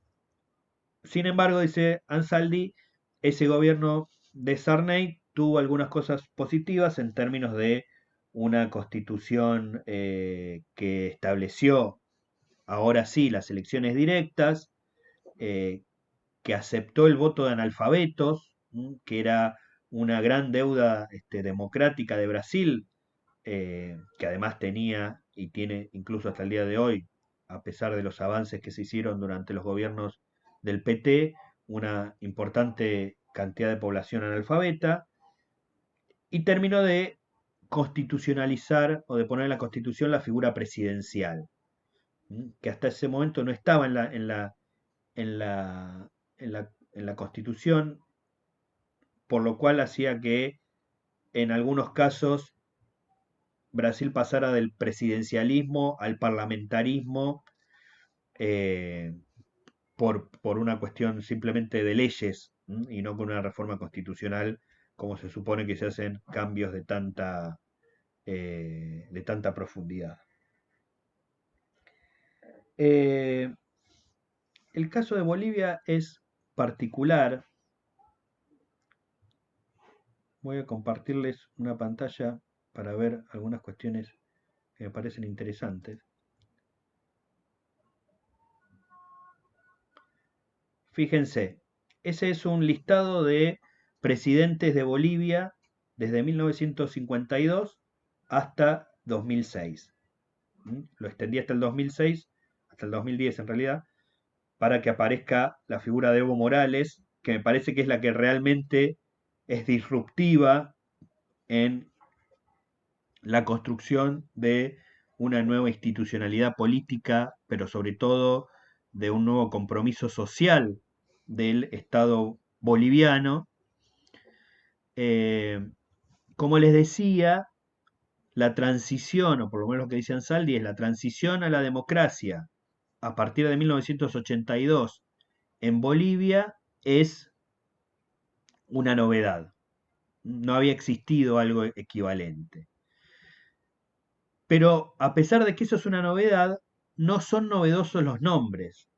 Sin embargo, dice Ansaldi, ese gobierno de Sarney tuvo algunas cosas positivas en términos de una constitución que estableció ahora sí las elecciones directas, eh, que aceptó el voto de analfabetos, que era una gran deuda democrática de Brasil, que además tenía y tiene incluso hasta el día de hoy, a pesar de los avances que se hicieron durante los gobiernos del PT, una importante cantidad de población analfabeta, y terminó de constitucionalizar o de poner en la constitución la figura presidencial, que hasta ese momento no estaba en la, en la constitución, por lo cual hacía que en algunos casos Brasil pasara del presidencialismo al parlamentarismo eh, por una cuestión simplemente de leyes, y no con una reforma constitucional como se supone que se hacen cambios de tanta profundidad. Eh, el caso de Bolivia es particular. Voy a compartirles una pantalla para ver algunas cuestiones que me parecen interesantes. Fíjense, ese es un listado de presidentes de Bolivia desde 1952 hasta 2006. Lo extendí hasta el 2006, hasta el 2010 en realidad, para que aparezca la figura de Evo Morales, que me parece que es la que realmente es disruptiva en la construcción de una nueva institucionalidad política, pero sobre todo de un nuevo compromiso social del Estado boliviano. Eh, como les decía, la transición, o por lo menos lo que dice Ansaldi, es la transición a la democracia a partir de 1982 en Bolivia es una novedad. No había existido algo equivalente. Pero a pesar de que eso es una novedad, no son novedosos los nombres.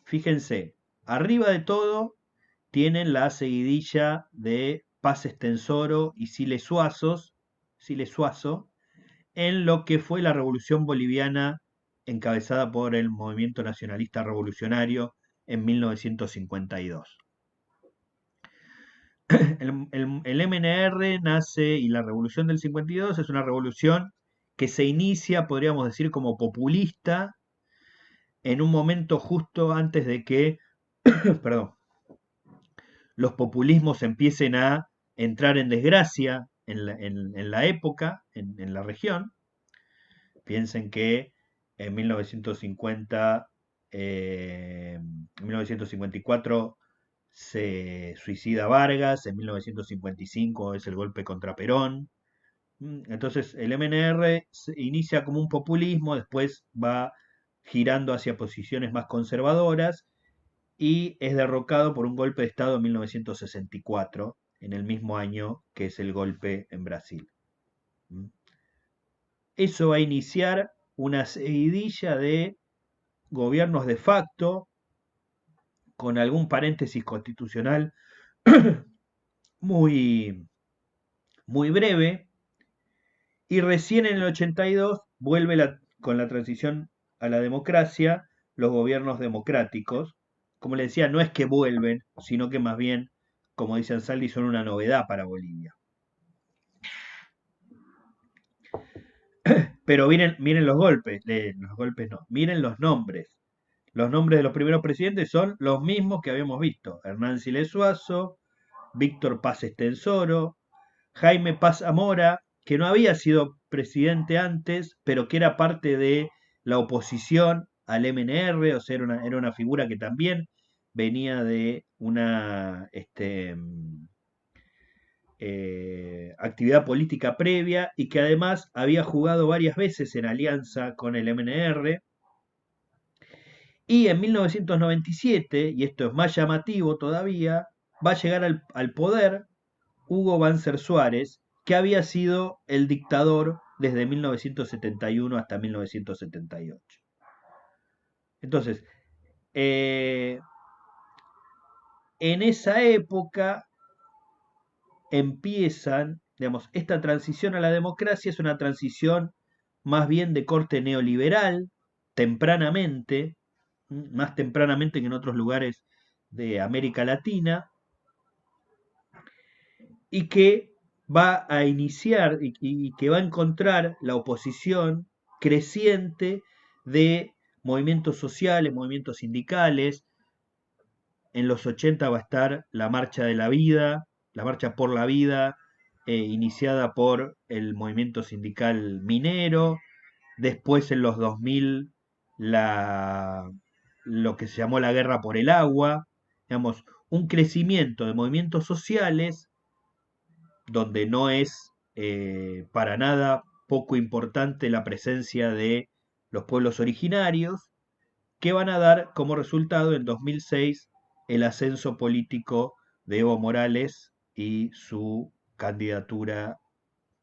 Fíjense, arriba de todo tienen la seguidilla de Paz Estensoro y Siles Suazo, en lo que fue la Revolución Boliviana encabezada por el Movimiento Nacionalista Revolucionario en 1952. El MNR nace y la Revolución del 52 es una revolución que se inicia, podríamos decir, como populista en un momento justo antes de que, perdón, los populismos empiecen a entrar en desgracia en la época, en la región. Piensen que en 1950, en 1954 se suicida Vargas, en 1955 es el golpe contra Perón. Entonces el MNR se inicia como un populismo, después va girando hacia posiciones más conservadoras y es derrocado por un golpe de Estado en 1964, en el mismo año que es el golpe en Brasil. Eso va a iniciar una seguidilla de gobiernos de facto, con algún paréntesis constitucional muy, muy breve, y recién en el 82 vuelve con la transición a la democracia los gobiernos democráticos. Como le decía, no es que vuelven, sino que más bien, como dice Ansaldi, son una novedad para Bolivia. Pero miren los golpes no, miren los nombres. Los nombres de los primeros presidentes son los mismos que habíamos visto. Hernán Siles Suazo, Víctor Paz Estensoro, Jaime Paz Zamora, que no había sido presidente antes, pero que era parte de la oposición al MNR, o sea, era una figura que también venía de una actividad política previa y que además había jugado varias veces en alianza con el MNR. Y en 1997, y esto es más llamativo todavía, va a llegar al poder Hugo Banzer Suárez, que había sido el dictador desde 1971 hasta 1978. Entonces, eh, en esa época empiezan, digamos, esta transición a la democracia es una transición más bien de corte neoliberal, tempranamente, más tempranamente que en otros lugares de América Latina, y que va a iniciar y que va a encontrar la oposición creciente de movimientos sociales, movimientos sindicales. En los 80 va a estar la Marcha de la Vida, la Marcha por la Vida, iniciada por el movimiento sindical minero. Después en los 2000 lo que se llamó la Guerra por el Agua. Digamos, un crecimiento de movimientos sociales donde no es para nada poco importante la presencia de los pueblos originarios, que van a dar como resultado en 2006 el ascenso político de Evo Morales y su candidatura,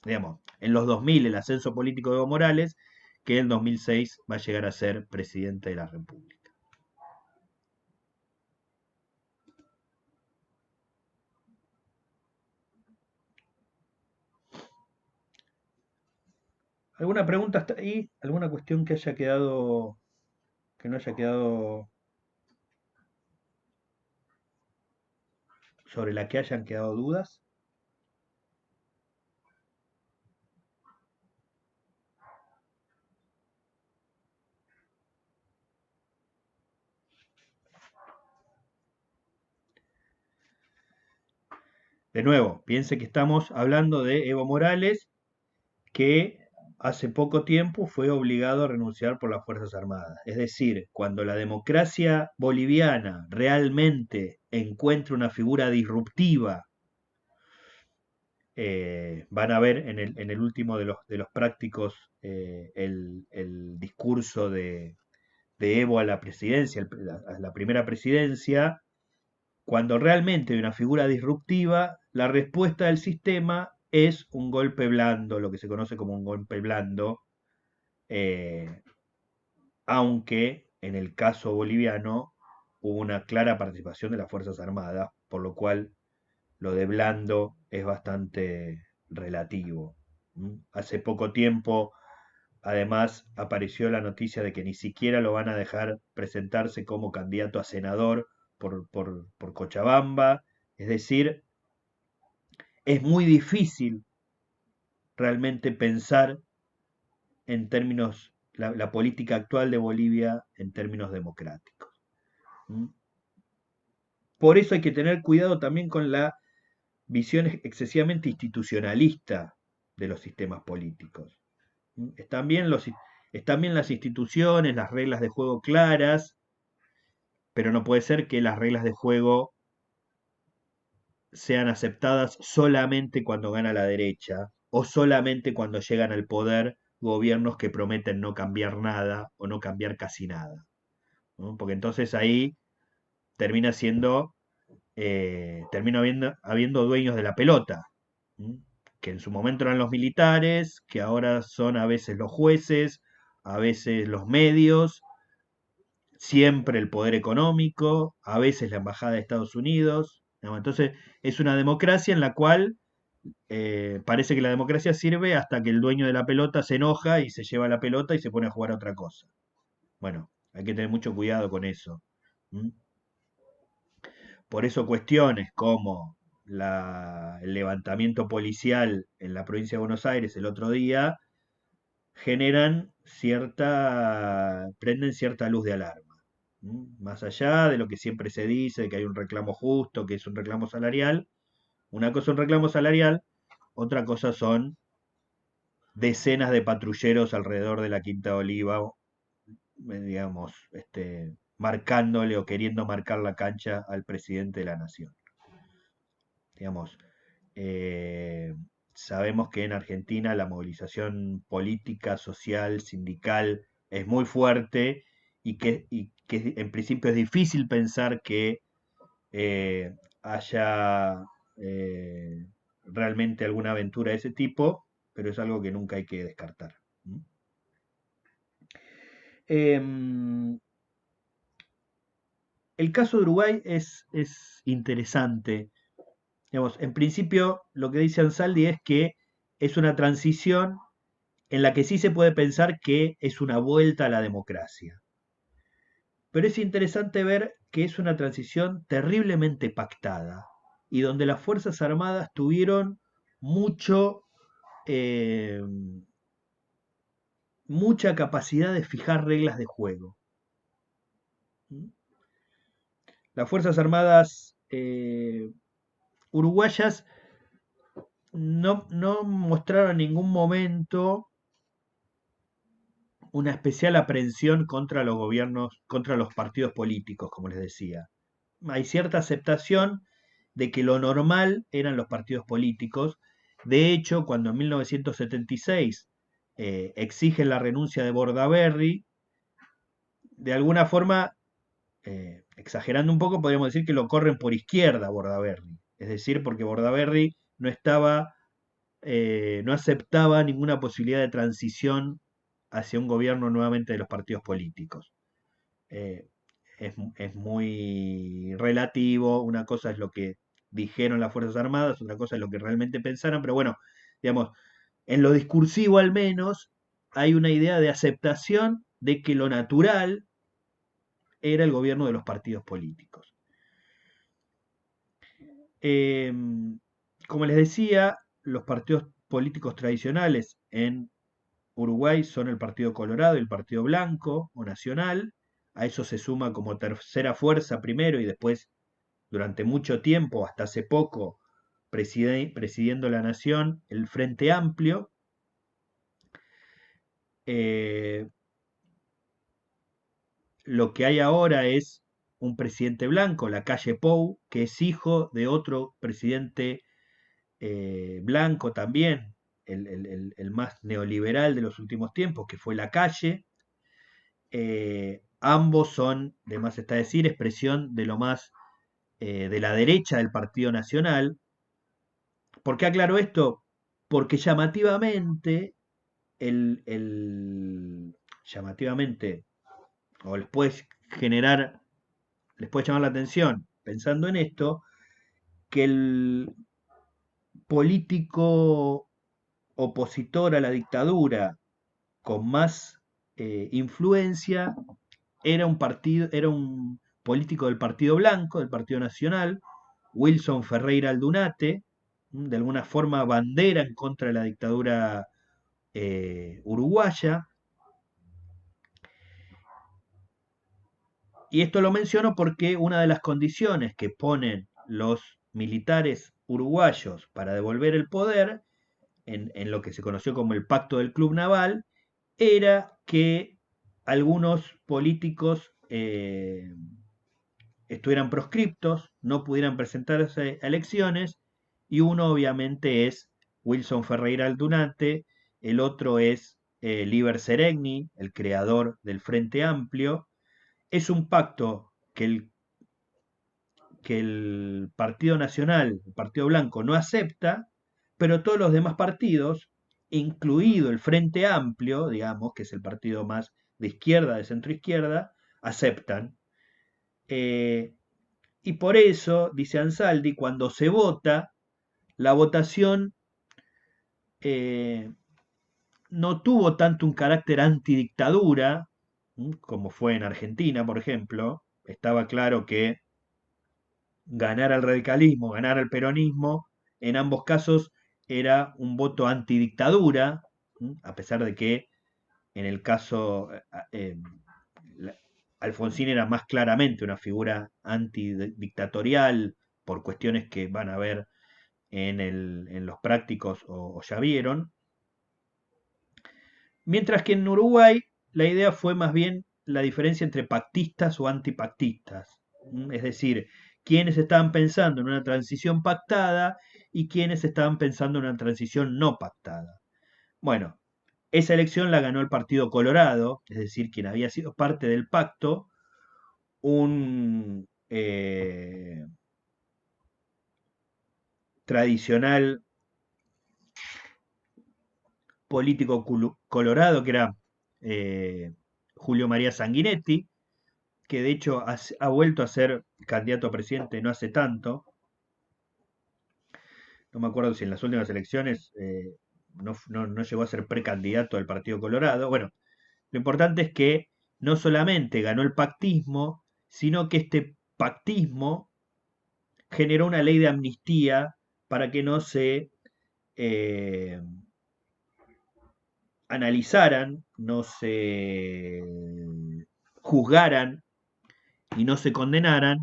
digamos, en los 2000 el ascenso político de Evo Morales, que en 2006 va a llegar a ser presidente de la República. ¿Alguna pregunta hasta ahí? ¿Alguna cuestión que haya quedado, que no haya quedado, sobre la que hayan quedado dudas? De nuevo, piense que estamos hablando de Evo Morales, que hace poco tiempo fue obligado a renunciar por las Fuerzas Armadas. Es decir, cuando la democracia boliviana realmente encuentre una figura disruptiva, van a ver en el último de los prácticos el discurso de Evo a la presidencia, a la primera presidencia. Cuando realmente hay una figura disruptiva, la respuesta del sistema es un golpe blando, lo que se conoce como un golpe blando, eh, aunque en el caso boliviano hubo una clara participación de las Fuerzas Armadas, por lo cual lo de blando es bastante relativo. Hace poco tiempo, además, apareció la noticia de que ni siquiera lo van a dejar presentarse como candidato a senador por Cochabamba. Es decir, es muy difícil realmente pensar en términos, la política actual de Bolivia en términos democráticos. Por eso hay que tener cuidado también con la visión excesivamente institucionalista de los sistemas políticos. Están bien las instituciones, las reglas de juego claras, pero no puede ser que las reglas de juego sean aceptadas solamente cuando gana la derecha o solamente cuando llegan al poder gobiernos que prometen no cambiar nada o no cambiar casi nada, ¿no? Porque entonces ahí termina siendo, termina habiendo dueños de la pelota, ¿m? Que en su momento eran los militares, que ahora son a veces los jueces, a veces los medios, siempre el poder económico, a veces la embajada de Estados Unidos, ¿no? Entonces es una democracia en la cual parece que la democracia sirve hasta que el dueño de la pelota se enoja y se lleva la pelota y se pone a jugar a otra cosa. Bueno, hay que tener mucho cuidado con eso. ¿M? Por eso cuestiones como el levantamiento policial en la provincia de Buenos Aires el otro día prenden cierta luz de alarma. Más allá de lo que siempre se dice, de que hay un reclamo justo, que es un reclamo salarial, una cosa es un reclamo salarial, otra cosa son decenas de patrulleros alrededor de la Quinta de Oliva, digamos, marcándole o queriendo marcar la cancha al presidente de la nación. Digamos, eh, sabemos que en Argentina la movilización política, social, sindical es muy fuerte y que en principio es difícil pensar que haya realmente alguna aventura de ese tipo, pero es algo que nunca hay que descartar. ¿M? Em, el caso de Uruguay es interesante. Digamos, en principio, lo que dice Ansaldi es que es una transición en la que sí se puede pensar que es una vuelta a la democracia. Pero es interesante ver que es una transición terriblemente pactada y donde las Fuerzas Armadas tuvieron mucho, eh, mucha capacidad de fijar reglas de juego. Las Fuerzas Armadas uruguayas no mostraron en ningún momento una especial aprehensión contra los gobiernos, contra los partidos políticos, como les decía. Hay cierta aceptación de que lo normal eran los partidos políticos. De hecho, cuando en 1976 exigen la renuncia de Bordaberry, de alguna forma, exagerando un poco, podríamos decir que lo corren por izquierda Bordaberry. Es decir, porque Bordaberry no aceptaba ninguna posibilidad de transición hacia un gobierno nuevamente de los partidos políticos. Eh, es muy relativo, una cosa es lo que dijeron las Fuerzas Armadas, otra cosa es lo que realmente pensaron, pero bueno, digamos, en lo discursivo al menos hay una idea de aceptación de que lo natural era el gobierno de los partidos políticos. Eh, como les decía, los partidos políticos tradicionales en Uruguay son el Partido Colorado y el Partido Blanco o Nacional. A eso se suma como tercera fuerza primero y después, durante mucho tiempo, hasta hace poco, presidiendo la nación, el Frente Amplio. Eh, lo que hay ahora es un presidente blanco, la calle Pou, que es hijo de otro presidente blanco también, el más neoliberal de los últimos tiempos, que fue la calle. Ambos son, de más está decir, expresión de lo más de la derecha del Partido Nacional. ¿Por qué aclaro esto? Porque llamativamente, o les puede llamar la atención, pensando en esto, que el político opositor a la dictadura con más influencia era un político del Partido Blanco, del Partido Nacional, Wilson Ferreira Aldunate, de alguna forma bandera en contra de la dictadura uruguaya. Y esto lo menciono porque una de las condiciones que ponen los militares uruguayos para devolver el poder, en lo que se conoció como el Pacto del Club Naval, era que algunos políticos estuvieran proscriptos, no pudieran presentarse a elecciones, y uno obviamente es Wilson Ferreira Aldunate, el otro es Liber Seregni, el creador del Frente Amplio. Es un pacto que el Partido Nacional, el Partido Blanco, no acepta, pero todos los demás partidos, incluido el Frente Amplio, digamos, que es el partido más de izquierda, de centro izquierda, aceptan. Eh, y por eso, dice Ansaldi, cuando se vota, la votación eh, no tuvo tanto un carácter antidictadura, como fue en Argentina, por ejemplo. Estaba claro que ganar al radicalismo, ganar al peronismo, en ambos casos era un voto antidictadura, a pesar de que en el caso Alfonsín era más claramente una figura antidictatorial por cuestiones que van a ver en los prácticos o ya vieron, mientras que en Uruguay la idea fue más bien la diferencia entre pactistas o antipactistas, es decir, quienes estaban pensando en una transición pactada y quienes estaban pensando en una transición no pactada. Bueno, esa elección la ganó el Partido Colorado, es decir, quien había sido parte del pacto, un tradicional político colorado que era Julio María Sanguinetti, que de hecho ha vuelto a ser candidato a presidente no hace tanto. No me acuerdo si en las últimas elecciones no llegó a ser precandidato al Partido Colorado. Bueno, lo importante es que no solamente ganó el pactismo, sino que este pactismo generó una ley de amnistía para que no se eh, analizaran, no se juzgaran y no se condenaran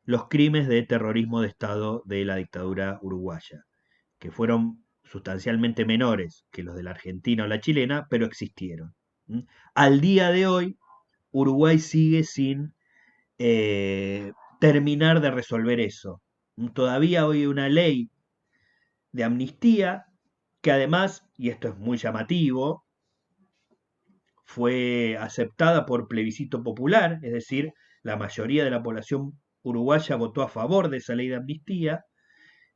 los crímenes de terrorismo de Estado de la dictadura uruguaya, que fueron sustancialmente menores que los de la Argentina o la chilena, pero existieron. Al día de hoy, Uruguay sigue sin terminar de resolver eso. Todavía hoy hay una ley de amnistía que además, y esto es muy llamativo, fue aceptada por plebiscito popular, es decir, la mayoría de la población uruguaya votó a favor de esa ley de amnistía,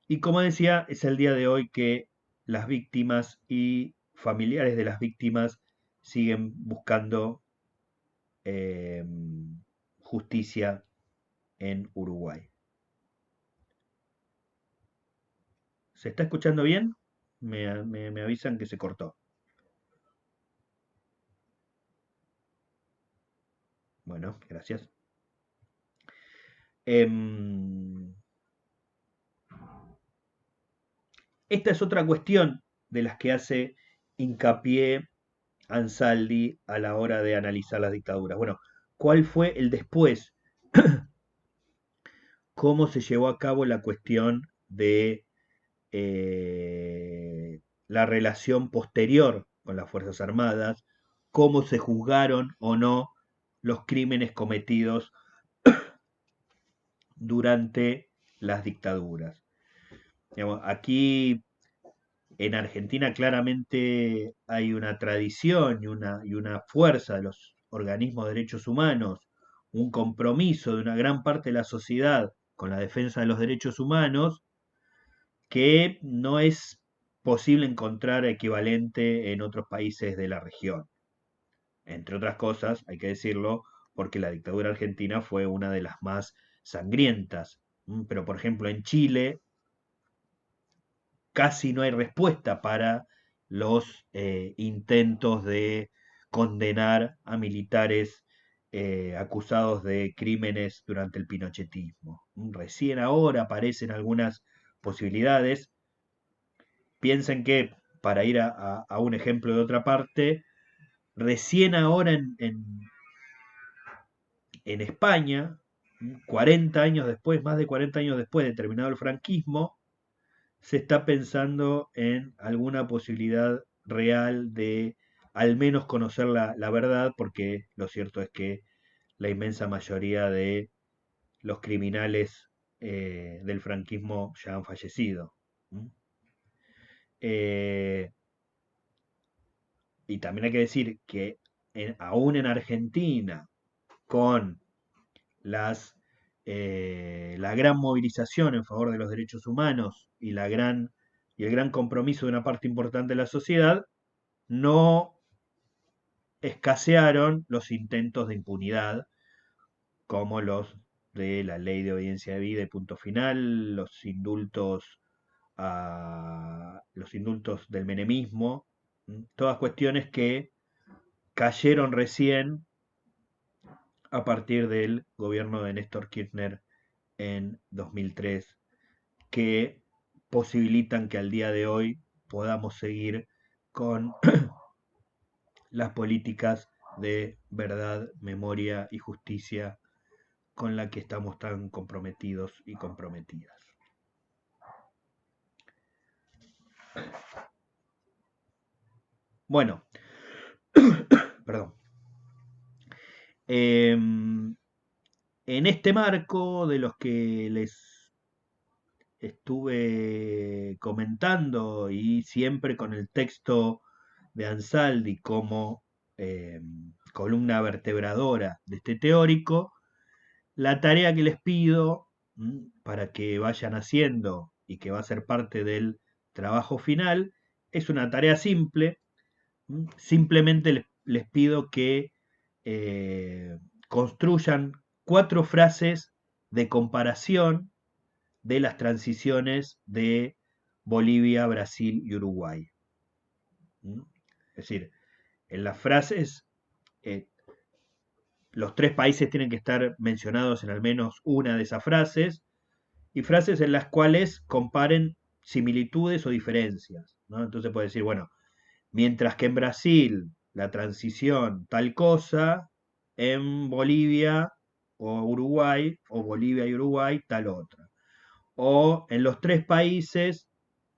y como decía, es el día de hoy que las víctimas y familiares de las víctimas siguen buscando eh, justicia en Uruguay. ¿Se está escuchando bien? Me avisan que se cortó. Bueno, gracias. Em, Esta es otra cuestión de las que hace hincapié Ansaldi a la hora de analizar las dictaduras. Bueno, ¿cuál fue el después? ¿Cómo se llevó a cabo la cuestión de la relación posterior con las Fuerzas Armadas? ¿Cómo se juzgaron o no los crímenes cometidos durante las dictaduras? Digamos, aquí en Argentina claramente hay una tradición y una fuerza de los organismos de derechos humanos, un compromiso de una gran parte de la sociedad con la defensa de los derechos humanos que no es posible encontrar equivalente en otros países de la región. Entre otras cosas, hay que decirlo, porque la dictadura argentina fue una de las más sangrientas. Pero, por ejemplo, en Chile casi no hay respuesta para los intentos de condenar a militares acusados de crímenes durante el pinochetismo. Recién ahora aparecen algunas posibilidades. Piensen que, para ir a un ejemplo de otra parte, recién ahora en España, 40 años después, más de 40 años después de terminado el franquismo, se está pensando en alguna posibilidad real de al menos conocer la verdad, porque lo cierto es que la inmensa mayoría de los criminales del franquismo ya han fallecido. ¿Mm? Y y también hay que decir que aún en Argentina, con la gran movilización en favor de los derechos humanos y el gran compromiso de una parte importante de la sociedad, no escasearon los intentos de impunidad, como los de la ley de obediencia de vida y punto final, los indultos del menemismo, todas cuestiones que cayeron recién a partir del gobierno de Néstor Kirchner en 2003, que posibilitan que al día de hoy podamos seguir con las políticas de verdad, memoria y justicia con la que estamos tan comprometidos y comprometidas. Bueno, perdón. En este marco de los que les estuve comentando y siempre con el texto de Ansaldi como columna vertebradora de este teórico, la tarea que les pido para que vayan haciendo y que va a ser parte del trabajo final es una tarea simple. Simplemente les pido que eh, construyan 4 frases de comparación de las transiciones de Bolivia, Brasil y Uruguay. Es decir, en las frases, eh, los 3 países tienen que estar mencionados en al menos una de esas frases, y frases en las cuales comparen similitudes o diferencias, ¿no? Entonces puede decir, bueno, mientras que en Brasil la transición tal cosa, en Bolivia o Uruguay, o Bolivia y Uruguay tal otra. O en los 3 países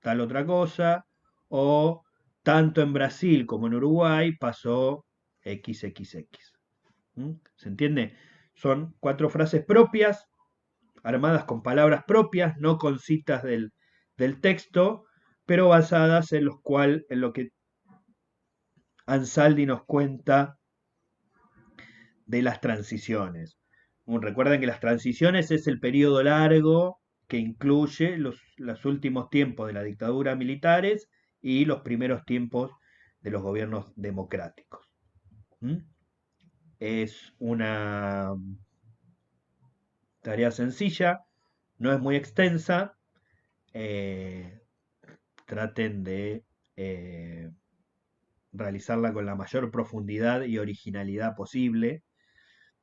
tal otra cosa, o tanto en Brasil como en Uruguay pasó XXX. ¿Se entiende? Son 4 frases propias, armadas con palabras propias, no con citas del texto, pero basadas en lo que Ansaldi nos cuenta de las transiciones. Recuerden que las transiciones es el periodo largo que incluye los últimos tiempos de la dictadura militares y los primeros tiempos de los gobiernos democráticos. ¿Mm? Es una tarea sencilla, no es muy extensa. eh, Traten de realizarla con la mayor profundidad y originalidad posible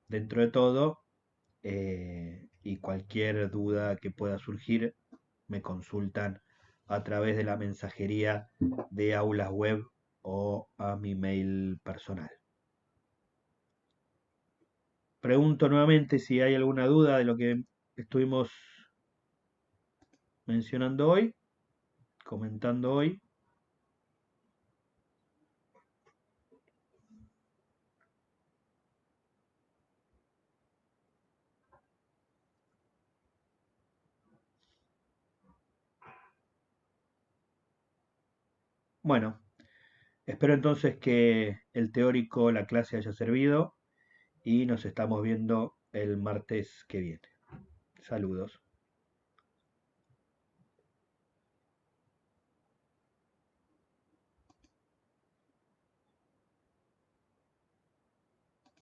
dentro de todo, y cualquier duda que pueda surgir me consultan a través de la mensajería de Aulas Web o a mi mail personal. Pregunto nuevamente si hay alguna duda de lo que estuvimos mencionando hoy, comentando hoy. Bueno, espero entonces que el teórico, la clase haya servido y nos estamos viendo el martes que viene. Saludos.